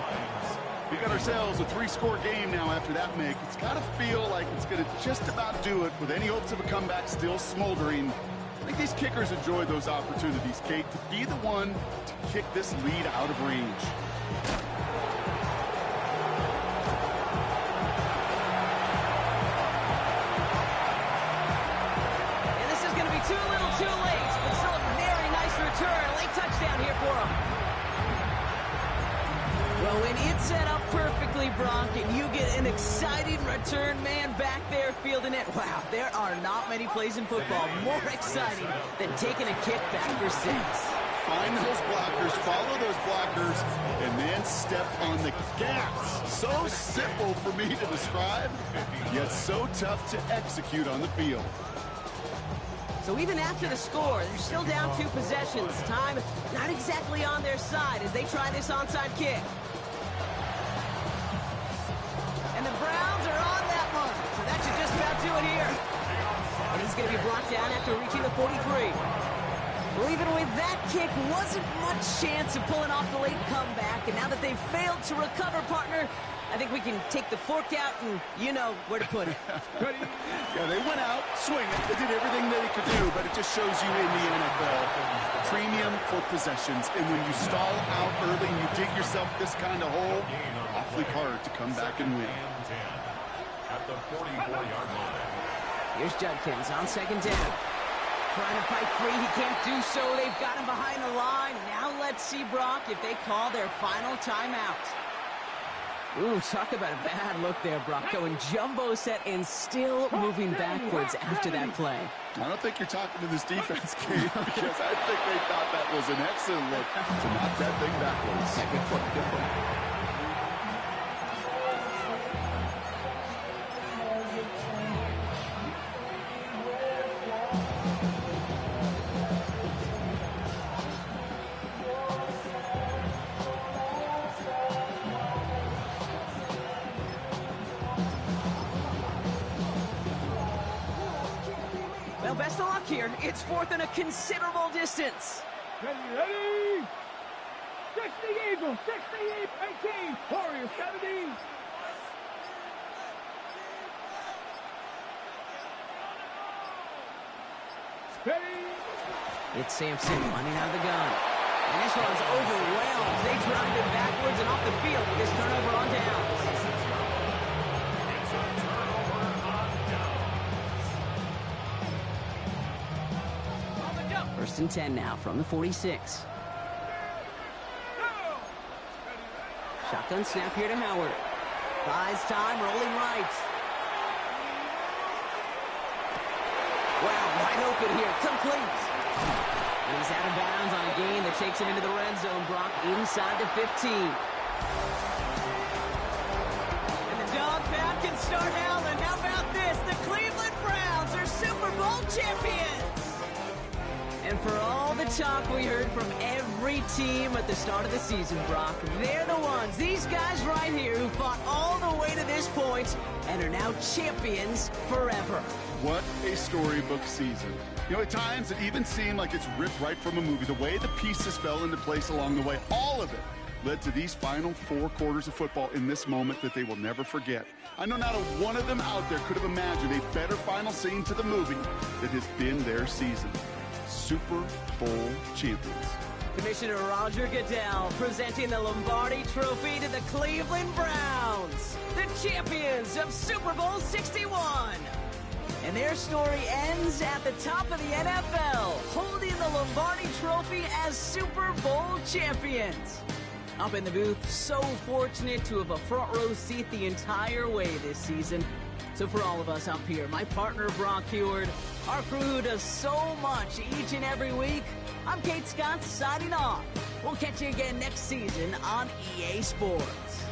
We got ourselves a 3-score game now after that make. It's got to feel like it's going to just about do it with any hopes of a comeback still smoldering. I think these kickers enjoy those opportunities, Kate, to be the one to kick this lead out of range. And this is going to be too little too late, but still a very nice return. Late touchdown here for him. Well, when it's set up perfectly, Brock, and you get an exciting return man back there fielding it, wow, there are not many plays in football more exciting than taking a kick back for 6. Find those blockers, follow those blockers, and then step on the gas. So simple for me to describe, yet so tough to execute on the field. So even after the score, they're still down 2 possessions. Time not exactly on their side as they try this onside kick. And the Browns are on that one. So that should just about do it here. And he's going to be brought down after reaching the 43. Well, even with that kick, wasn't much chance of pulling off the late comeback. And now that they've failed to recover, partner, I think we can take the fork out and you know where to put it. Yeah, they went out swinging. They did everything that they could do, but it just shows you in the NFL, premium for possessions. And when you stall out early and you dig yourself this kind of hole, awfully hard to come back and win. At the 44-yard line. Here's Judkins on second down. Trying to fight free. He can't do so. They've got him behind the line. Now let's see, Brock, if they call their final timeout. Ooh, talk about a bad look there, Brock. Going jumbo set and still moving backwards after that play. I don't think you're talking to this defense, Kate, because I think they thought that was an excellent look to knock that thing backwards. Yeah, good point, good point. Well, best of luck here. It's fourth and a considerable distance. Ready? 60 Eagles, 60 18, Warriors 70. Ready? It's Sampson running out of the gun. And this one's overwhelmed. They drive it backwards and off the field with this turnover on downs. It's a turnover on downs. First and 10 now from the 46. Shotgun snap here to Howard. Buys time, rolling right. Wow, wide open here, complete. And he's out of bounds on a gain that takes him into the red zone, Brock, inside the 15. And the dog pound can start howling. How about this? The Cleveland Browns are Super Bowl champions! And for all the talk we heard from every team at the start of the season, Brock, they're the ones, these guys right here, who fought all the way to this point and are now champions forever. What a storybook season. You know, at times it even seemed like it's ripped right from a movie. The way the pieces fell into place along the way, all of it led to these final 4 quarters of football in this moment that they will never forget. I know not a one of them out there could have imagined a better final scene to the movie that has been their season. Super Bowl champions. Commissioner Roger Goodell presenting the Lombardi Trophy to the Cleveland Browns, the champions of Super Bowl 61. And their story ends at the top of the NFL, holding the Lombardi Trophy as Super Bowl champions. Up in the booth, so fortunate to have a front row seat the entire way this season. So for all of us up here, my partner Brock Huard, our crew who does so much each and every week, I'm Kate Scott signing off. We'll catch you again next season on EA Sports.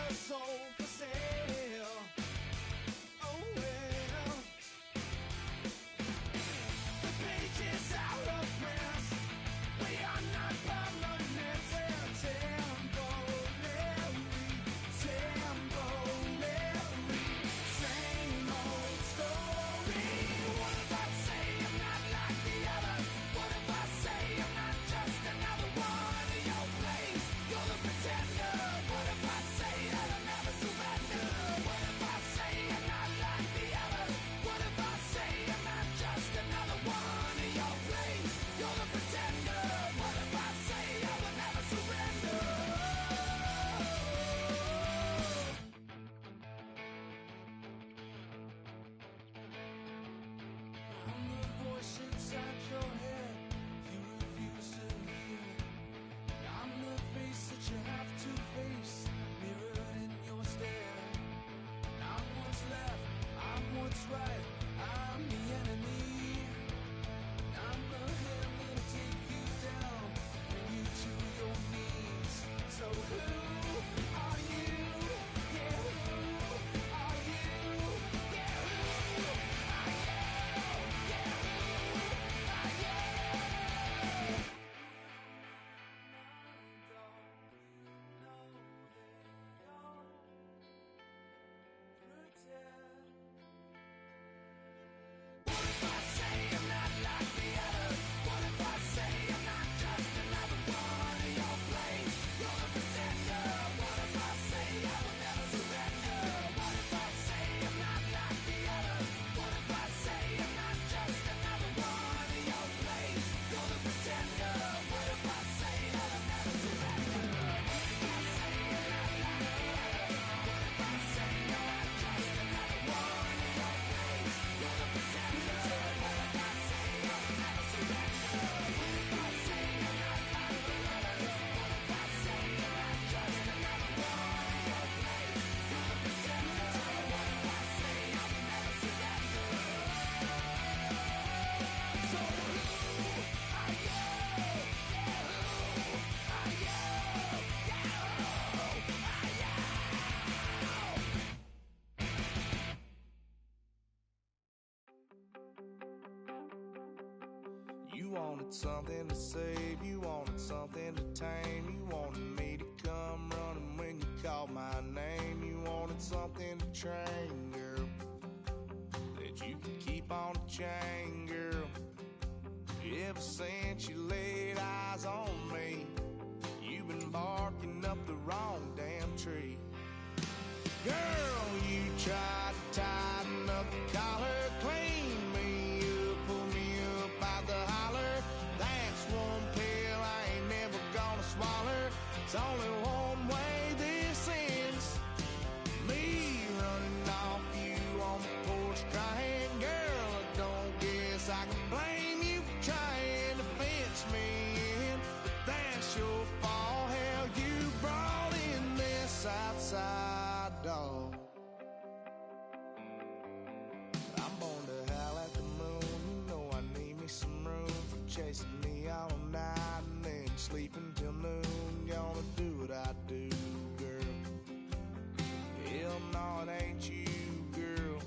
your soul for sale. Oh well. The pages are a press. We are not permanent. We're temporary, temporary. Same old story. What if I say I'm not like the others? What if I say I'm not just another one in your place? You're the pretender. What if I say that I'll never surrender? What if I say I'm not like the others? What if I say I'm not just another one in your place? You're the pretender. What if I say I will never surrender? I'm the voice inside your head you refuse to hear. I'm the face that you have to face, mirrored in your stare. I'm what's left, I'm what's right, I'm the enemy. I'm the hand that'll take you down, bring you to your knees. So who are you? Yeah, who are you? Yeah, who are you? Yeah, who are you? What if I say I'm not like the others? What if I say I'm not just another one in your place? You're the pretender. What if I say I will never surrender? What if I say I'm not like the others? What if I say I'm not just another one in your place? You're the pretender. What if I say that I'll never surrender? What if I say I'm not like the others? What if I say I'm not just another one in your place? You're the pretender. What if I say I will never surrender? What if I say I'm not like the others? What if I say I'm not just another one in your place? You're the pretender. What if I say I will never surrender? So who are you? Yeah, who are you? Yeah, who are you? You wanted something to save, you wanted something to tame, you wanted me to come running when you called my name, you wanted something to train, girl, that you could keep on the chain, girl. Ever since you laid eyes on me, you've been barking up the wrong damn tree. Girl, you tried to tighten up the collar, clean me up, pull me up out the holler. That's one pill I ain't never gonna swallow. It's only one way this ends. Me running off you on the porch crying. Girl, I don't guess I can blame you for trying to fence me in, but that's your fault. Hell, you brought in this outside dog. I'm born to howl at the moon. You know I need me some room for chasing me all night and then sleeping till noon. Gonna do what I do, girl. Hell no, it ain't you, girl.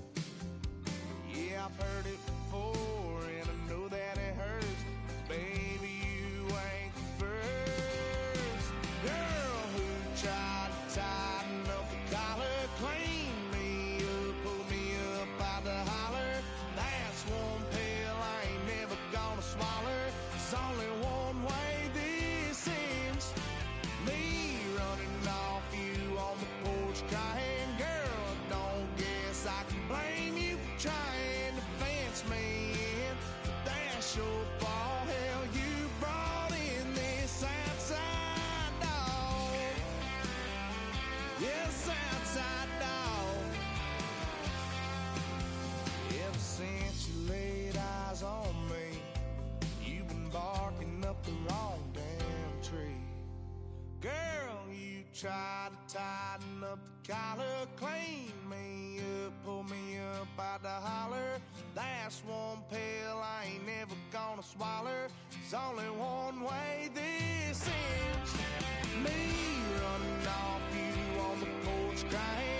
Yeah, I've heard it before and I know that it hurts. Baby, you ain't the first girl who tried to tighten up the collar, clean me up, pull me up out the holler. That's one pill I ain't never gonna swallow. There's only one way this ends. Me running off you on the porch crying. Girl, I don't guess I can blame you for trying to fence me in, but that's your fault. Hell, you brought in this outside dog. Yes, outside dog. Ever since you laid eyes on me, you've been barking up the wrong damn tree. Girl, you tried to tighten up the collar, clean me up, pull me up out the holler. That's one pill I ain't never gonna swallow. There's only one way this ends. Me running off you on the porch crying.